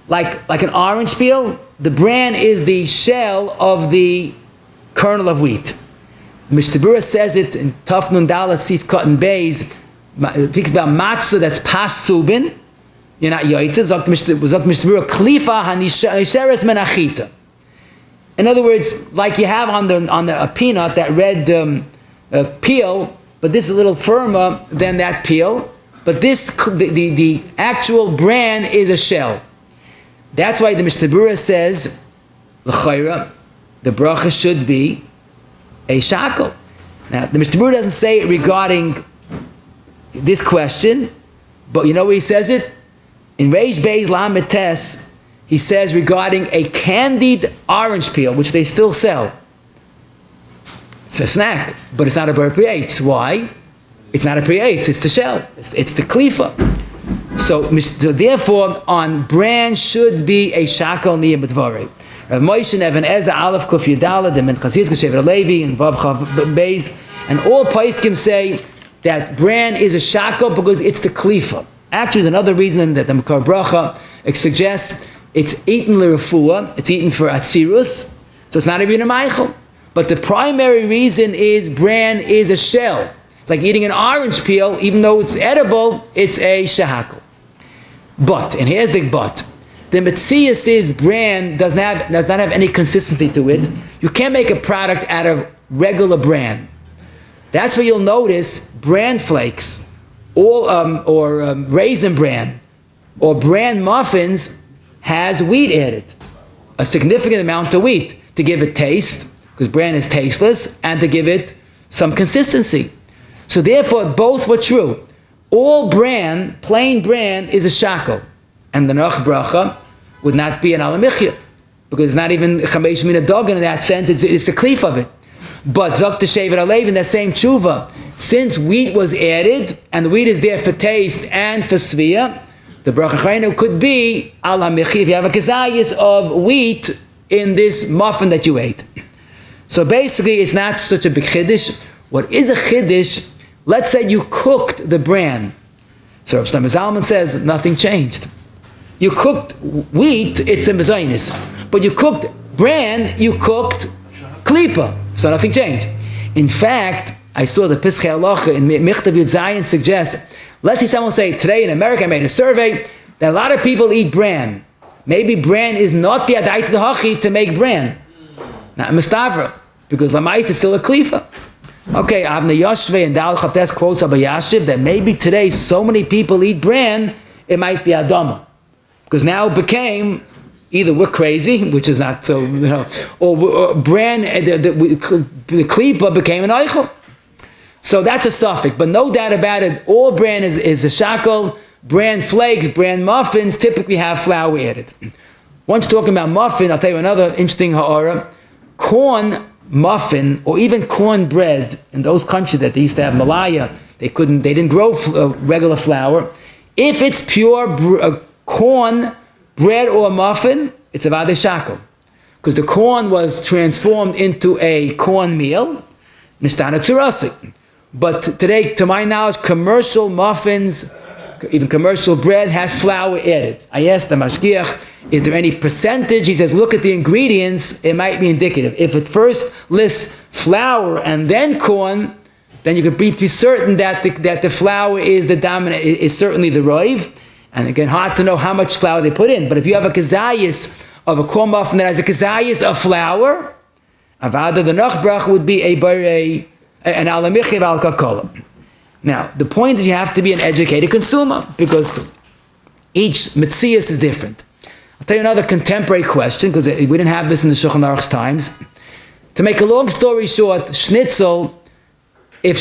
Like an orange peel, the bran is the shell of the kernel of wheat. Mishnah Berurah says it in Taf Nun Dalet Sif Cotton Bays. It speaks about matzah that's past subin. You're not yoytzah. Zok Mishnah Berurah klifa hanisheres menachita. In other words, like you have on a peanut, that red peel, but this is a little firmer than that peel. But this, the actual bran is a shell. That's why the Mishnah Berurah says, l'chayra, the bracha should be a shehakol. Now, the Mishnah Berurah doesn't say it regarding this question, but you know where he says it? In Reish Beis Lamed Tes, he says regarding a candied orange peel, which they still sell. It's a snack, but it's not a appropriate. Why? It's not a appropriate, it's the shell. It's the klifa. So therefore, on bran should be a shehakol niyah b'dvarei. Rav Moshe and Even Ezra, Aleph Kuf Yudala, the Menchazis Geshevet Levi, and Vav Chav Beis, and all poskim say that bran is a shehakol because it's the klifa. Actually, there's another reason that the Makar Bracha suggests it's eaten l'refuah, it's eaten for atzirus, so it's not even a meichel. But the primary reason is bran is a shell. It's like eating an orange peel, even though it's edible, it's a shehakol. But, and here's the but, the metzias is bran does not have any consistency to it. You can't make a product out of regular bran. That's where you'll notice bran flakes, or raisin bran, or bran muffins has wheat added, a significant amount of wheat to give it taste, because bran is tasteless, and to give it some consistency. So therefore, both were true. All bran, plain bran, is a shehakol, and the noch bracha would not be an ala Hamichya, because it's not even chamesh min dogan in that sense. It's the klif of it. But zok t'shevet alev in that same tshuva, since wheat was added, and the wheat is there for taste and for svia, the bracha achrona could be ala Hamichya if you have a kezayis of wheat in this muffin that you ate. So basically, it's not such a big chiddush. What is a chiddush? Let's say you cooked the bran. So Rav Shlomo Zalman says nothing changed. You cooked wheat, it's a mezonos. But you cooked bran, you cooked klipa. So nothing changed. In fact, I saw the Pischei Halacha in Michtav Yud Zayin suggests, let's say someone say, today in America I made a survey that a lot of people eat bran. Maybe bran is not the adait hachi to make bran. Not mistavra, because lamais is still a klifa. Okay, Avnei Yoshvei and Dal Chavtes quotes Abba Yashiv that maybe today so many people eat bran, it might be Adama. Because now it became, either we're crazy, which is not so, or bran, the klipa became an eichel. So that's a suffix, but no doubt about it, all bran is a shehakol. Bran flakes, bran muffins typically have flour added. Once talking about muffin, I'll tell you another interesting ha'ara. Corn muffin, or even corn bread, in those countries that they used to have Malaya, they didn't grow regular flour. If it's pure corn bread or muffin, it's a vade shehakol, because the corn was transformed into a corn meal, nishtana tzurasik. But today, to my knowledge, commercial muffins, even commercial bread, has flour added. I asked the mashgiach, is there any percentage? He says, look at the ingredients, it might be indicative. If it first lists flour and then corn, then you can be certain that the flour is the dominant, is certainly the roiv. And again, hard to know how much flour they put in. But if you have a kazayis of a corn muffin that has a kazayis of flour, avada the noch bracha would be an alamichiv al kakola. Now, the point is you have to be an educated consumer because each mitzias is different. I'll tell you another contemporary question because we didn't have this in the Shulchan Aruch's times. To make a long story short, schnitzel,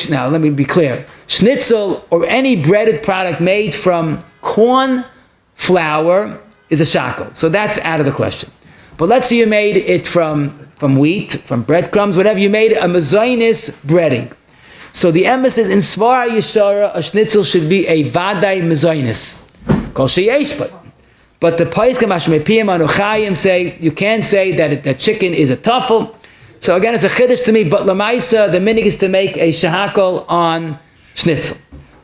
now let me be clear, schnitzel or any breaded product made from corn flour is a shehakol. So that's out of the question. But let's say you made it from wheat, from breadcrumbs, whatever, you made a mezonos breading. So the emphasis in Svara Yeshara, a schnitzel should be a vadai mezonos. Kol sheyesh, but the Paiskim Hashmepiyim Anuchayim say, you can't say that chicken is a tuffle. So again, it's a chiddush to me, but lamaisa, the minig is to make a shehakol on schnitzel.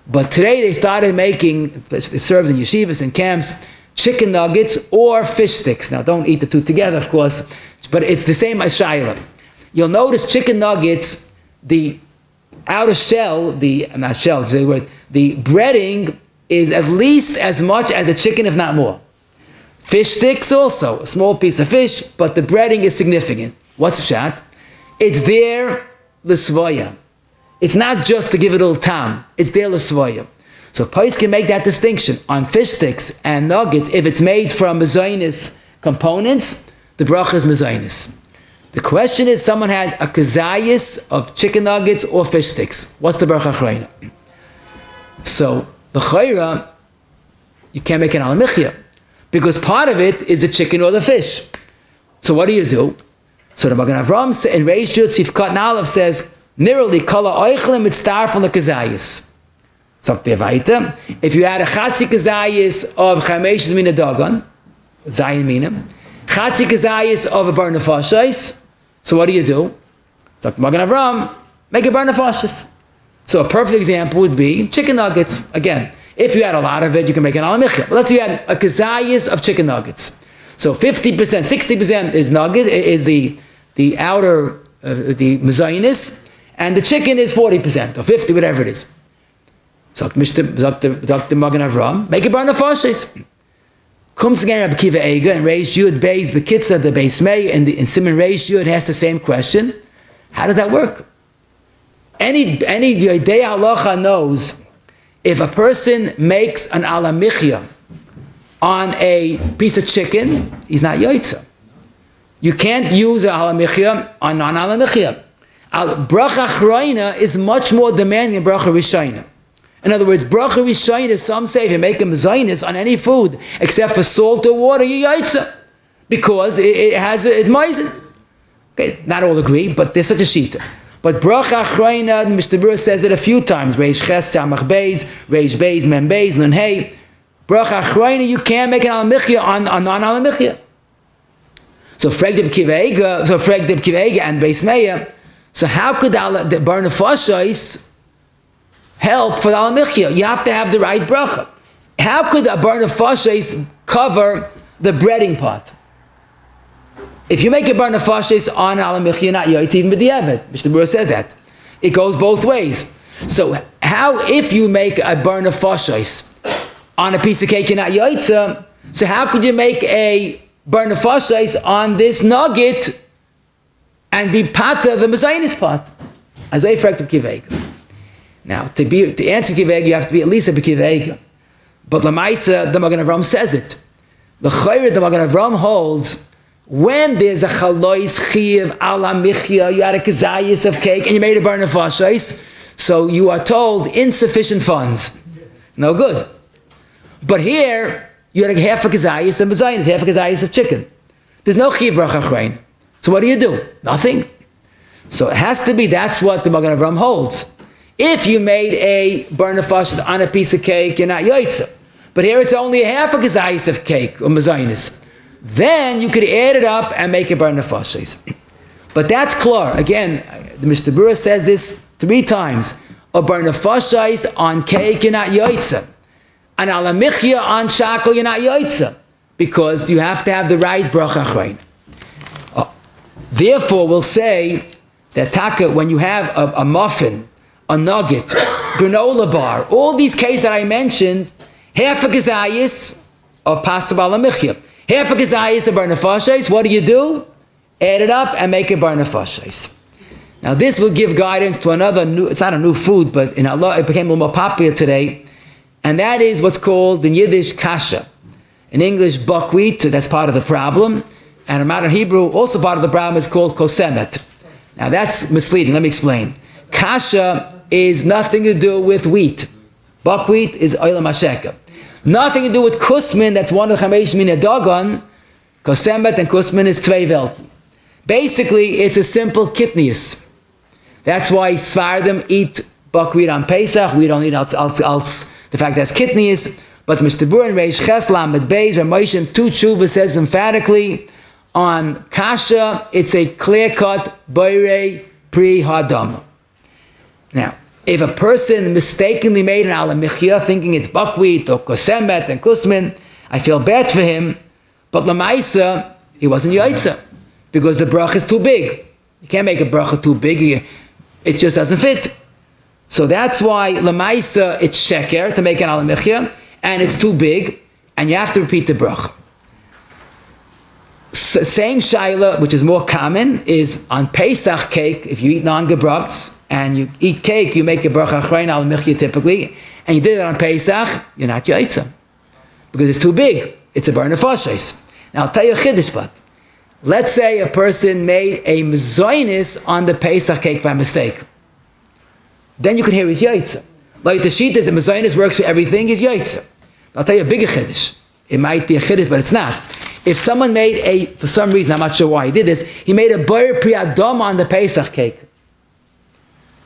But today they started making, it's served in yeshivas and camps, chicken nuggets or fish sticks. Now don't eat the two together, of course, but it's the same as shayla. You'll notice chicken nuggets, the outer shell, the breading is at least as much as a chicken, if not more. Fish sticks also, a small piece of fish, but the breading is significant. What's pshat? It's there l'svoya. It's not just to give it a little tam. It's there l'svoya. So Pais can make that distinction on fish sticks and nuggets. If it's made from mezonos components, the bracha is mezonos. The question is, someone had a kazayis of chicken nuggets or fish sticks. What's the bracha achrona? So the chayra, you can't make an Hamichya because part of it is the chicken or the fish. So what do? So the Magen Avram in Reish Yud Sifkat Nalev says, "Nirali kala oichlim mitztar from the kazayis." So if you had a chatzi kazayis of chameshes mina dagan, zayin mina, chatzi kazayis of a Borei Nefashos, so what do? So Magen Avram, make a Borei Nefashos. So a perfect example would be chicken nuggets. Again, if you had a lot of it, you can make an Hamichya. But let's say you had a kazayis of chicken nuggets. So 50%, 60% is nugget, is the outer, the mezonos, and the chicken is 40%, or 50, whatever it is. So the Magen Avram, make a Borei Nefashos. Comes again Rabbi Kiva Eiga, and Reish Yud Beis Bekitza, the Beis Mei, and Simon Reish Yud has the same question. How does that work? Any Yodei Halacha knows if a person makes an alamichya on a piece of chicken, he's not yoitza. You can't use a alamichya on non-alamichya. Bracha achrona is much more demanding than bracha reshona. In other words, bracha reshona, some say if you make a mezonos on any food except for salt or water, you're yoitza because it's meizen. Okay, not all agree, but there's such a shita. But bracha achrona, Mr. Burr says it a few times. Reish ches samach beis, reish beis mem beis nun hey. Bracha achrona, you can't make an alamichya on non-alamichya. So frag the Kiva Eiga and Beis Meya. So how could the Borei Nefashos help for the alamichya? You have to have the right bracha. How could a Borei Nefashos cover the breading part? If you make a Borei Nefashos on alamichya, not yoitz, even b'diavad. Mr. Burr says that. It goes both ways. So how, if you make a Borei Nefashos on a piece of cake, you're not yoitza, so how could you make a Borei Nefashos on this nugget and be pata the mezonos part? As a fractal kiveg. Now, to answer kiveg, you have to be at least a kiveg. But Lamaisa, the Magen Avram says it. The Chayr, the Magen Avram holds, when there's a chalois chiv alamichya, you had a kazayis of cake and you made a Borei Nefashos, so you are told insufficient funds. No good. But here, you had half a kazayis of mezonos, half a kazayis of chicken. There's no chiv bracha achrona. So what do? Nothing. So it has to be, that's what the Magen Avram holds. If you made a Borei Nefashos on a piece of cake, you're not yoitza. But here it's only a half a kazayis of cake, or mezonos. Then you could add it up and make a Borei Nefashos. But that's klar. Again, the Mr. Burr says this 3 times. A Borei Nefashos on cake, you're not yoitza. An alamichya on shehakol, you're not yoitza. Because you have to have the right bracha achrona. Therefore, we'll say that taka, when you have a muffin a nugget, granola bar, all these cakes that I mentioned, half a gazayis of pasta Hamichya, half a gazayis of Borei Nefashos. What do? Add it up and make it Borei Nefashos. Now this will give guidance to another new, it's not a new food, but in Allah it became a little more popular today, and that is what's called in Yiddish kasha. In English, buckwheat, that's part of the problem. And in modern Hebrew, also part of the problem is called kosemet. Now that's misleading, let me explain. Kasha is nothing to do with wheat. Buckwheat is oilam hasheka. Nothing to do with kusmin, that's one of the chamesh min dagon. Kosemet and kusmin is tvei velten. Basically, it's a simple kitnius. That's why Sfardim eat buckwheat on Pesach. We don't eat else the fact that's kitnius. But Mr. Burin Reish Cheslam at Beis or Moshe Tu Tshuva says emphatically on kasha, it's a clear-cut borei pri hadama. Now, if a person mistakenly made an Hamichya thinking it's buckwheat or kosemet and kusmin, I feel bad for him. But lamaisa, he wasn't yaitza because the bracha is too big. You can't make a bracha too big. It just doesn't fit. So that's why lamaisa it's sheker to make an Hamichya, and it's too big, and you have to repeat the bracha. Same shaila, which is more common, is on Pesach cake. If you eat non-gebrocks and you eat cake, you make a bracha achrona Hamichya typically, and you did it on Pesach, you're not yaitza because it's too big. It's a Borei Nefashos. Now I'll tell you a chiddush, but let's say a person made a mezonos on the Pesach cake by mistake. Then you can hear he's yaitza. Like the sheet is the mezonos works for everything, he's yaitza. I'll tell you a bigger chiddush. It might be a chiddush, but it's not. If someone made for some reason, I'm not sure why he did this, he made a borei pri adama on the Pesach cake.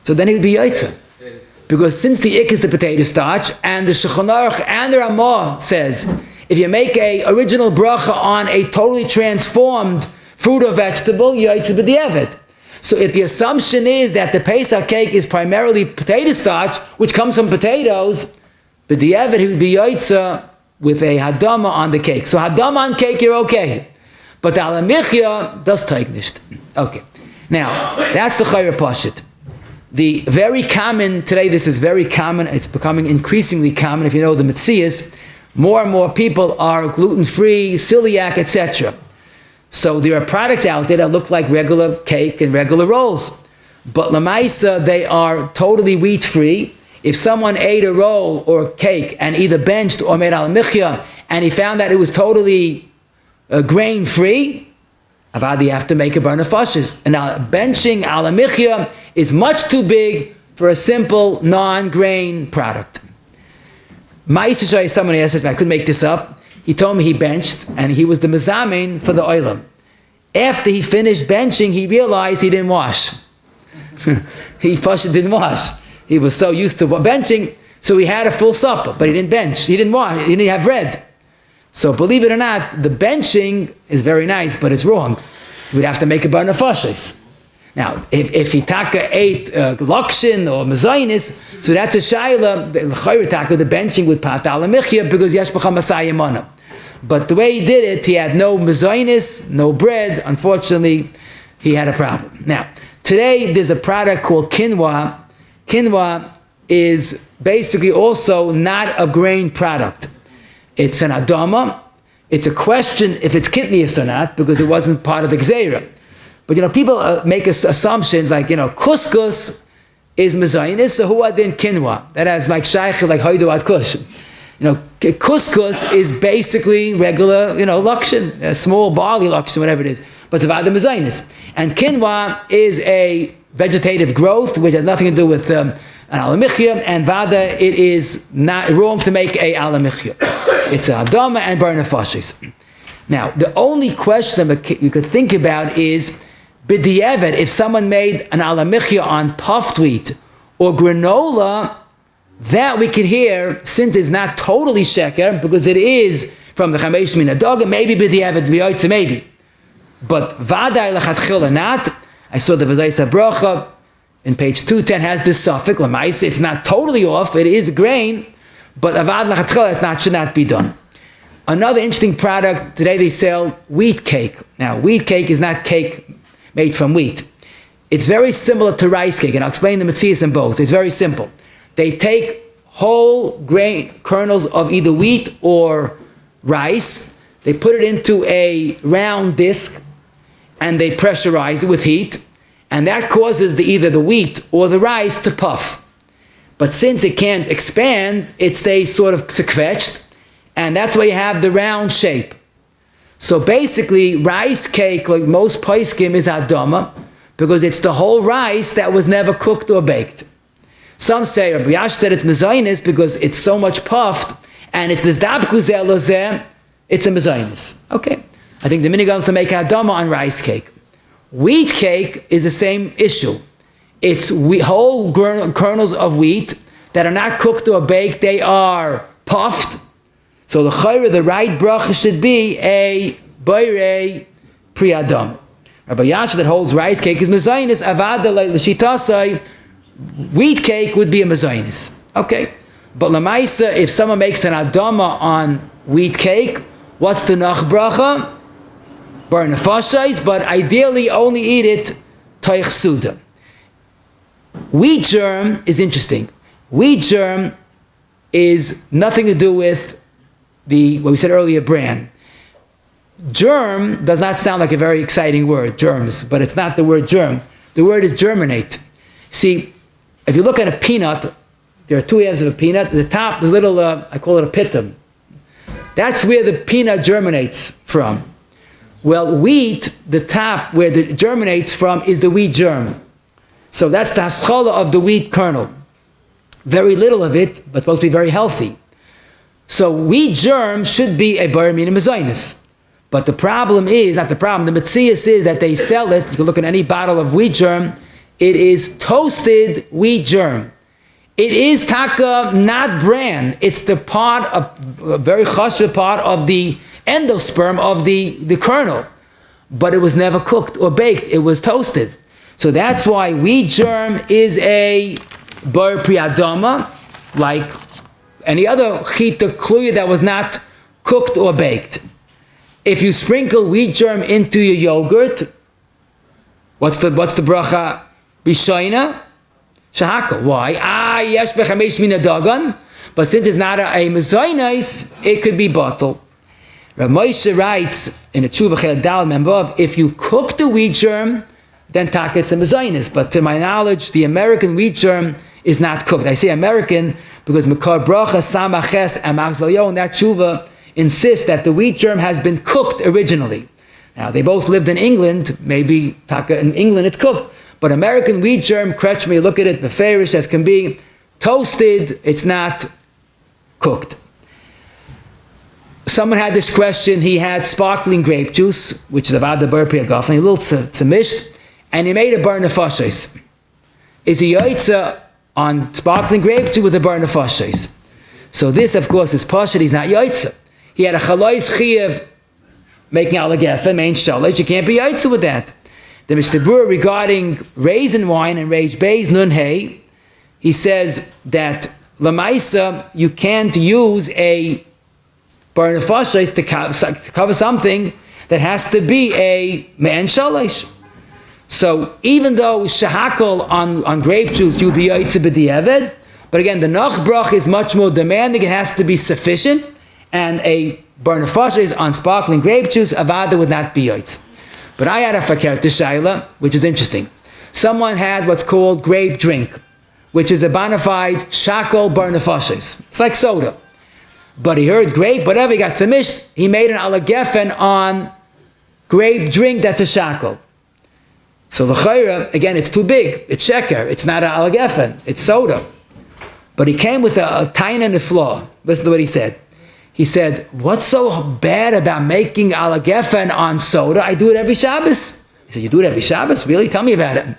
So then he would be yaitza. Because since the ik is the potato starch, and the Shehakol and the Ramah says, if you make a original bracha on a totally transformed fruit or vegetable, yaitza b'di'evet. So if the assumption is that the Pesach cake is primarily potato starch, which comes from potatoes, b'di'evet he would be yaitza with a hadama on the cake. So hadama on cake, you're okay. But the Hamichya does take nicht. Okay. Now, that's the chayra pashit. The very common, today this is very common, it's becoming increasingly common, if you know the Metzias, more and more people are gluten-free, celiac, etc. So there are products out there that look like regular cake and regular rolls. But lamaisa, they are totally wheat-free. If someone ate a roll or cake and either benched or made Hamichya, and he found that it was totally grain-free, avad you have to make a Borei Nefashos. And now benching Hamichya is much too big for a simple non-grain product. Someone asked me, I couldn't make this up. He told me he benched, and he was the mezamin for the oilam. After he finished benching, he realized he didn't wash. He didn't wash. He was so used to benching, so he had a full supper, but he didn't bench. He didn't wash. He didn't have bread. So believe it or not, the benching is very nice, but it's wrong. We'd have to make a Borei Nefashos. Now, if he ate lakshin or mezonos, so that's a shayla, the benching with pat Hamichya because yesh b'cha masayim mana. But the way he did it, he had no mezonos, no bread. Unfortunately, he had a problem. Now, today there's a product called quinoa. Quinoa is basically also not a grain product. It's an adama. It's a question if it's kitnius or not because it wasn't part of the gzeira. But people make assumptions like couscous is mezonos, so who adin quinoa? That has like shaykh like hoidu ad kush. Couscous is basically regular lakshin, a small barley lakshin, whatever it is. But it's vada mezonos. And quinoa is a vegetative growth which has nothing to do with an Hamichya, and vada it is not wrong to make a Hamichya. It's a adama and Borei Nefashos. Now the only question that you could think about is b'di'evet, if someone made an Hamichya on puffed wheat or granola, that we could hear, since it's not totally sheker, because it is from the chamesh min hadaga, maybe b'di'evet v'yoytze, maybe. But vaday lechatchila not. I saw the V'zayis Bracha in page 210 has this suffix, l'maisa, it's not totally off, it is grain, but avad lechatchila, it should not be done. Another interesting product, today they sell wheat cake. Now, wheat cake is not cake made from wheat. It's very similar to rice cake, and I'll explain the metzias in both. It's very simple. They take whole grain kernels of either wheat or rice, they put it into a round disc, and they pressurize it with heat, and that causes either the wheat or the rice to puff. But since it can't expand, it stays sort of sekvetched, and that's why you have the round shape. So basically, rice cake, like most poskim, is adama, because it's the whole rice that was never cooked or baked. Some say, Rabbi Yash said it's mezonos because it's so much puffed, and it's this dabkuzel lozeh, it's a mezonos. Okay. I think the minigans to make adama on rice cake. Wheat cake is the same issue. It's whole kernels of wheat that are not cooked or baked, they are puffed. So the chayra, the right bracha should be a borei pri-adam. Rabbi Yasha that holds rice cake is mezonos, avada l'shitasai, wheat cake would be a mezonos. Okay. But lamaisa, if someone makes an adama on wheat cake, what's the nach bracha? Borei Nefashos, but ideally only eat it toich suda. Wheat germ is interesting. Wheat germ is nothing to do with what we said earlier, bran. Germ does not sound like a very exciting word, germs, but it's not the word germ. The word is germinate. See, if you look at a peanut, there are two halves of a peanut. At the top, there's a little, I call it a pitum. That's where the peanut germinates from. Well, wheat, the top where it germinates from is the wheat germ. So that's the haschala of the wheat kernel. Very little of it, but supposed to be very healthy. So wheat germ should be a borei mina mezonos. But the problem is, not the problem, the metzias is that they sell it, you can look at any bottle of wheat germ, it is toasted wheat germ. It is taka, not bran. It's the part, a very chashuv part of the endosperm of the kernel. But it was never cooked or baked, it was toasted. So that's why wheat germ is a borei pri-adama, like any other chita kluya that was not cooked or baked. If you sprinkle wheat germ into your yogurt, what's the bracha? Reshona? Shehakol. Why? Yesh bechamesh mina dagan. But since it's not a mezonos, it could be bottled. Rav Moshe writes in a tshuva chel dal membav, if you cook the wheat germ, then taka it's a mezonos. But to my knowledge, the American wheat germ is not cooked. I say American because Mekar Bracha, Samaches, and Machzalyo in that tshuva insist that the wheat germ has been cooked originally. Now, they both lived in England. Maybe taka in England it's cooked. But American wheat germ, Kretschmer, look at it, the fairish as can be, toasted, it's not cooked. Someone had this question, he had sparkling grape juice, which is about the borei pri-Hagefen, a little tzamished, and he made a Borei Nefashos. Is he yaitza on sparkling grape juice with a Borei Nefashos? So this, of course, is pashut, he's not yaitza. He had a chalois chiyav making Hagefen, main shalosh, you can't be yaitza with that. The Mishnah Berurah regarding raisin wine and reish beis nun hey, he says that lamaisa you can't use a Borei Nefashos to cover something that has to be a me'en shalosh. So even though Shehakol on grape juice you'd be yaitza b'di'eved, but again the nach brach is much more demanding, it has to be sufficient, and a Borei Nefashos on sparkling grape juice avada would not be yaitza. But I had a fakir shaila, which is interesting. Someone had what's called grape drink, which is a bona fide shehakol Borei Nefashos. It's like soda. But he heard grape, whatever, he got tzamished, he made an Hagefen on grape drink that's a shehakol. So the chayra, again, it's too big. It's sheker. It's not a Hagefen. It's soda. But he came with a taina and a flaw. Listen to what he said. He said, what's so bad about making Hagefen on soda? I do it every Shabbos. He said, you do it every Shabbos? Really? Tell me about it.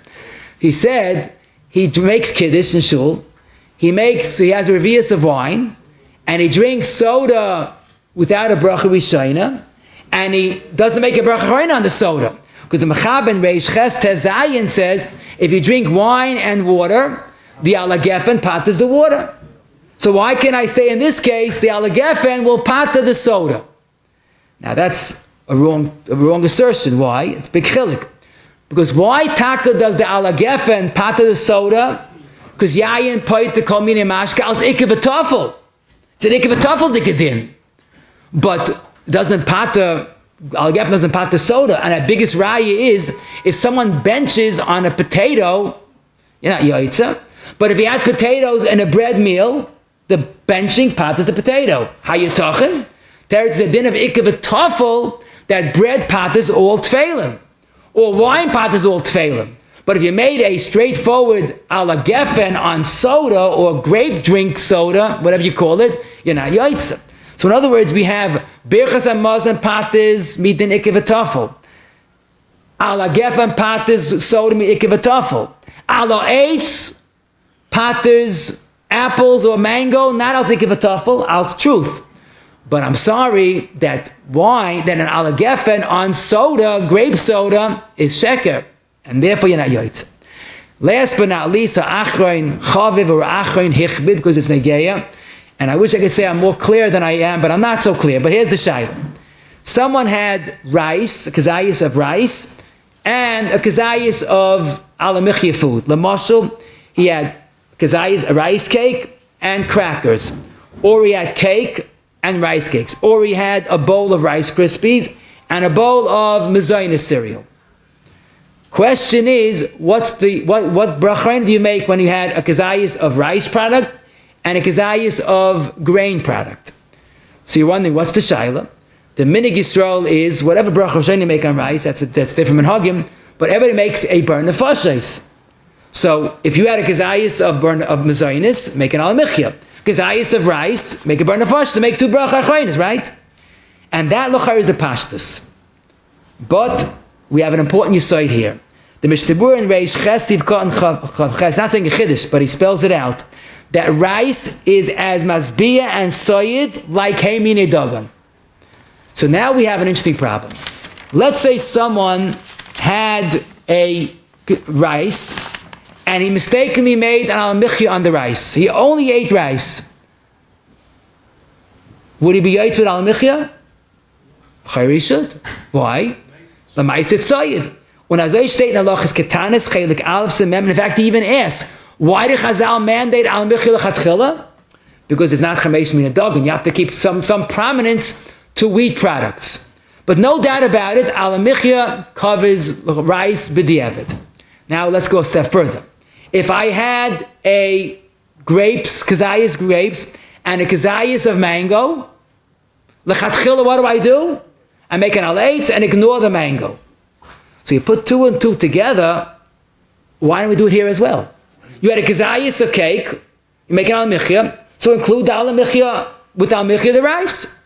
He said, he makes kiddush in shul. He has a revius of wine, and he drinks soda without a bracha reshona, and he doesn't make a bracha achrona on the soda. Because the Mechaben Reish Ches Tezayin says, if you drink wine and water, the Hagefen patters the water. So why can I say in this case, the Hagefen will patter the soda? Now that's a wrong assertion. Why? It's big chilik. Because why taka does the Hagefen pata the soda? Because yayin poita kol mini mashka als ikev tafel. It's an ikev tafel dikadin. But doesn't pata, Hagefen doesn't pata soda. And our biggest raya is, if someone benches on a potato, you're not yaitza. But if you add potatoes in a bread meal, the benching patas the potato. How you talking? There's a din of ikev tafel that bread patas all tfeilim. Or wine patas all tfeilim. But if you made a straightforward Hagefen on soda or grape drink soda, whatever you call it, you're not yaitza. So in other words, we have birchas hamazon patas midin ikev tafel. Hagefen patas soda mi ikev tafel. Ala eitz patas apples or mango, not al ikev tafel, al truth. But I'm sorry that wine, that an Hagefen on soda, grape soda, is sheker. And therefore you're not yaitz. Last but not least, achron chaviv or achron hichbid, because it's negeya. And I wish I could say I'm more clear than I am, but I'm not so clear. But here's the shayla. Someone had rice, a kazayis of rice, and a kazayis of Hamichya food. Lamashal, he had kazayis, a rice cake, and crackers. Or he had cake and rice cakes. Or he had a bowl of Rice Krispies and a bowl of mezonos cereal. Question is, what bracha do you make when you had a kazayis of rice product and a kazayis of grain product? So you're wondering, what's the shayla? The minig Yisrael is, whatever bracha you make on rice, that's different minhagim, but everybody makes a Borei Nefashos. So if you had a kazayis of mezonos, make an Hamichya. Kazayis of rice, make a Borei Nefashos to make two bracha achronas, right? And that lochar is the pashtus. But we have an important yisoid here. The Mishnah in Reish Ches Sivka and Chav Ches, not saying a chiddush, but he spells it out, that rice is as masbia and soyed like heimine dagan. So now we have an interesting problem. Let's say someone had a rice and he mistakenly made an Hamichya on the rice. He only ate rice. Would he be yaitz with Hamichya? Chayri should. Why? The ma'aser tzayid. When Azay state in halachas ketanis chelik aleph semem, in fact he even asked, why did Chazal mandate Hamichya lechatchila? Because it's not chamesh min dog, and you have to keep some prominence to wheat products. But no doubt about it, Hamichya covers rice b'diavad. Now let's go a step further. If I had a kazayis grapes, and a kazayis of mango, lechatchila, what do? I make an alates and ignore the mango. So you put two and two together, why don't we do it here as well? You had a kazayis of cake, you make an Hamichya, so include the Hamichya with Hamichya the rice.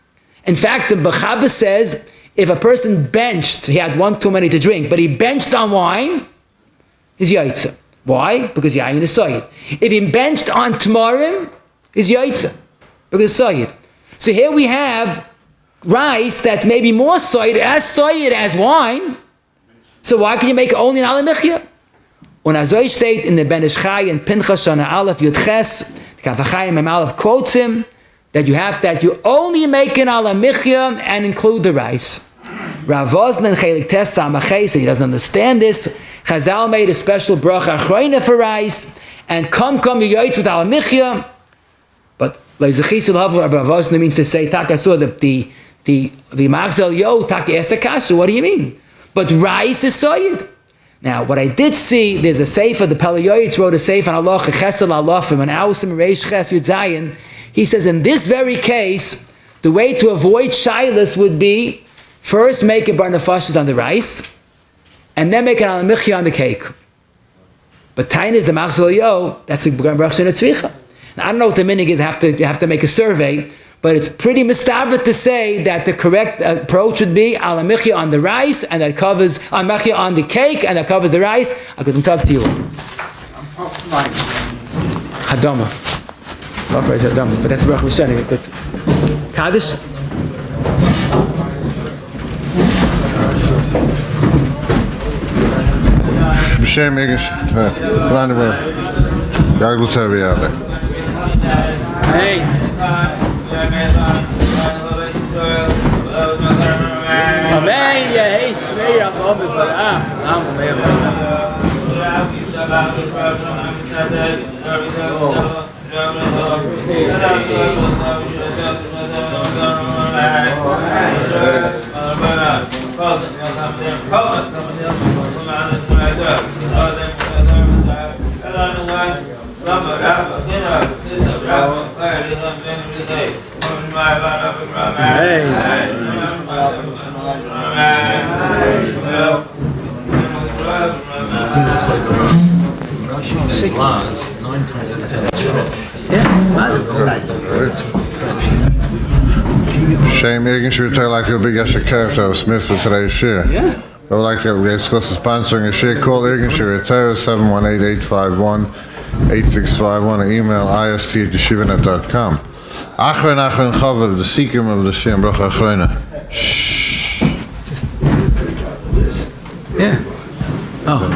In fact, the B'chabas says, if a person benched, he had one too many to drink, but he benched on wine, he's yaitza. Why? Because yayin is soyed. If he benched on tamarim, he's yaitza. Because soyed. So here we have rice that's maybe more soyed as wine. So why can you make it only an Hamichya? When Azoy state in the Ben Ish Chai and Pinchas Shana Aleph Yud Ches, the Kafachayim Mem Aleph quotes him that you only make an Hamichya and include the rice. Rav Vosnan Chelik Tes Samachay, so he doesn't understand this. Chazal made a special bracha achrona for rice, and come you yaitz with Hamichya. But Leizachisil Havu Rav Vosnan means to say Taka saw the Machzel Yo Taka asked the kasha. What do you mean? But rice is soyed. Now, what I did see, there's a sefer, the Pelayoyitz wrote a sefer on Allah, Chesel Alafim, and Ausim Reish Ches Yud Zayin. He says, in this very case, the way to avoid shilas would be, first make a Borei Nefashos on the rice, and then make an Hamichya on the cake. But Tain is the Machzel Yo, that's the Bracha and Tzvicha. Now, I don't know what the minig is, you have to make a survey, but it's pretty mistavet to say that the correct approach would be Hamichya on the rice, and that covers Hamichya on the cake, and that covers the rice. I couldn't talk to you. Hadama. Hadama. But that's the Bracha Rishon. But Kaddish? B'shem English. Gaglu Terviyale. Hey. Amen. Yehei Shmei Yaakov V'Barach. Amen. Shame should tell like you'll be a character of Smith to today's share. Yeah. I would like to discuss sponsoring a Shehakol. Should retire 718-851-8651 or email ist@yeshivanet.com. Acharona Chavel, the secret of the Shem Bracha Acharona. Yeah. Oh.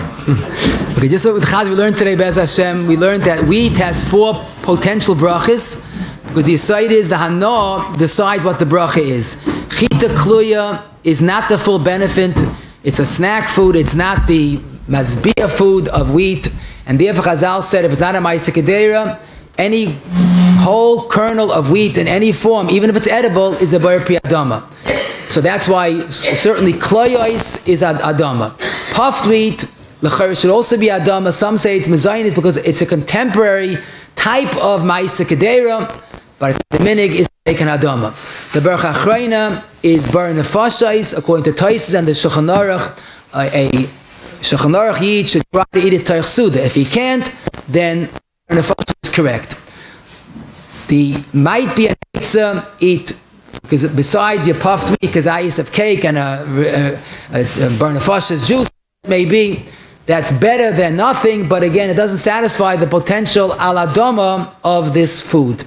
Okay, just so with Chad, we learned today, Bez Hashem, we learned that wheat has 4 potential brachas, because the aside is the hana decides what the bracha is. Chita kluya is not the full benefit. It's a snack food. It's not the mazbia food of wheat. And therefore Chazal said, if it's not a ma'aseh kedera, any whole kernel of wheat in any form, even if it's edible, is a bar pri adama. So that's why certainly kloyos is adama. Puffed wheat, l'chayr, should also be adama. Some say it's mezonos because it's a contemporary type of ma'aseh kedera, but the minig is taken adama. The Bracha achrona is Borei Nefashos, according to Taisus and the Shulchan Aruch. A Shulchan Aruch yid should try to eat it toich suda. If he can't, then Borei Nefashos is correct. The might be a pizza eat, because besides your puffed wheat, kazayis of cake and a Borei Nefashos juice, maybe that's better than nothing, but again, it doesn't satisfy the potential aladoma of this food.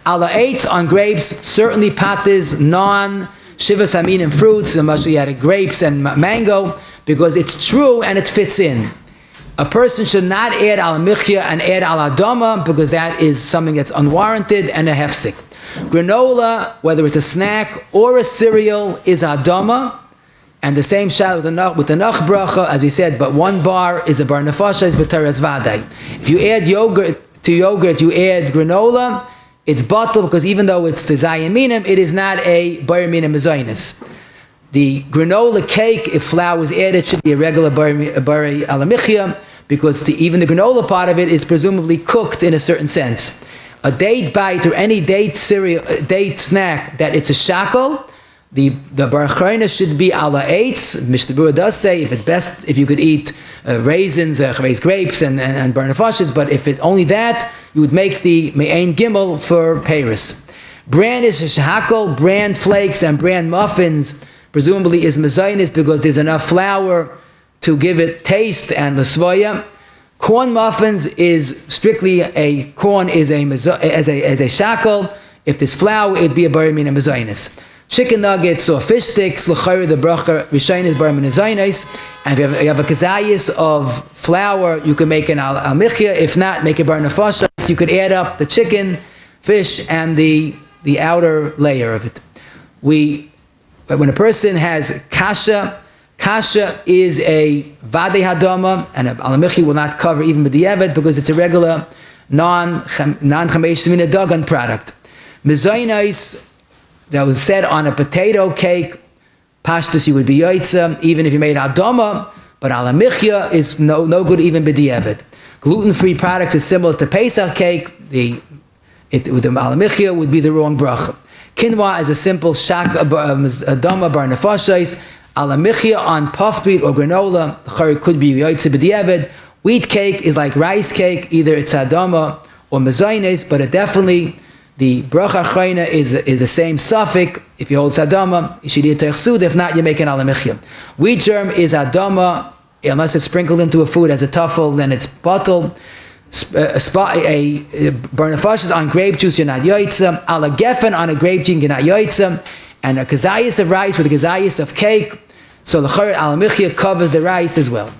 Ala 8 on grapes, certainly patis, non-shivas aminim fruits, especially you had grapes and mango, because it's true and it fits in. A person should not add al Hamichya and add al adama, because that is something that's unwarranted and a hefsik. Granola, whether it's a snack or a cereal, is adama, and the same shot with the nach bracha, as we said, but 1 bar is a bar nefashos b'teres vaday. If you add yogurt to yogurt, you add granola, it's bottled, because even though it's the zayaminim, it is not a bar minim mezonos. The granola cake, if flour is added, should be a regular bar al Hamichya, because even the granola part of it is presumably cooked in a certain sense. A date bite or any date cereal, date snack that it's a shehakol, the bar achrona should be ala 8. Mishnah Berurah does say if it's best if you could eat raisins, grapes, and Borei Nefashos, but if it only that, you would make the me'ain gimel for Paris. Bran is a Shehakol, bran flakes and bran muffins presumably is mezonos because there's enough flour to give it taste and the svoya. Corn muffins is strictly a Shehakol. If there's flour, it'd be a bar minim mezonos. Chicken nuggets or fish sticks, l'chayr the bracha reshona is bar minim mezonos. And if you have a kazayis of flour, you can make an Hamichya. If not, make a bar nefashos. You could add up the chicken, fish, and the outer layer of it. When a person has kasha is a vadei hadama, and a Hamichya will not cover even b'diavad because it's a regular non-chamesh mina dagan product. Mezonos that was said on a potato cake, pashtus you would be yoitza, even if you made adama, but al Hamichya is no good even b'diavad. Gluten-free products is similar to Pesach cake. With the al Hamichya would be the wrong bracha. Quinoa is a simple adama bar nefashos. Al Hamichya on puffed wheat or granola, the chari could be yoitza b'diavad. Wheat cake is like rice cake, either it's adama or mezonos, but it definitely, the bracha achrona is the same suffix. If you hold adama, you should eat toich suda. If not, you make an al Hamichya. Wheat germ is adama, unless it's sprinkled into a food as a tuffle, then it's bottled. Bar nefashos on grape juice, you're not yoitza. Al Hagefen on a grape juice, you're not yoitza. And a kazayis of rice with a kazayis of cake. So the al Hamichya covers the rice as well.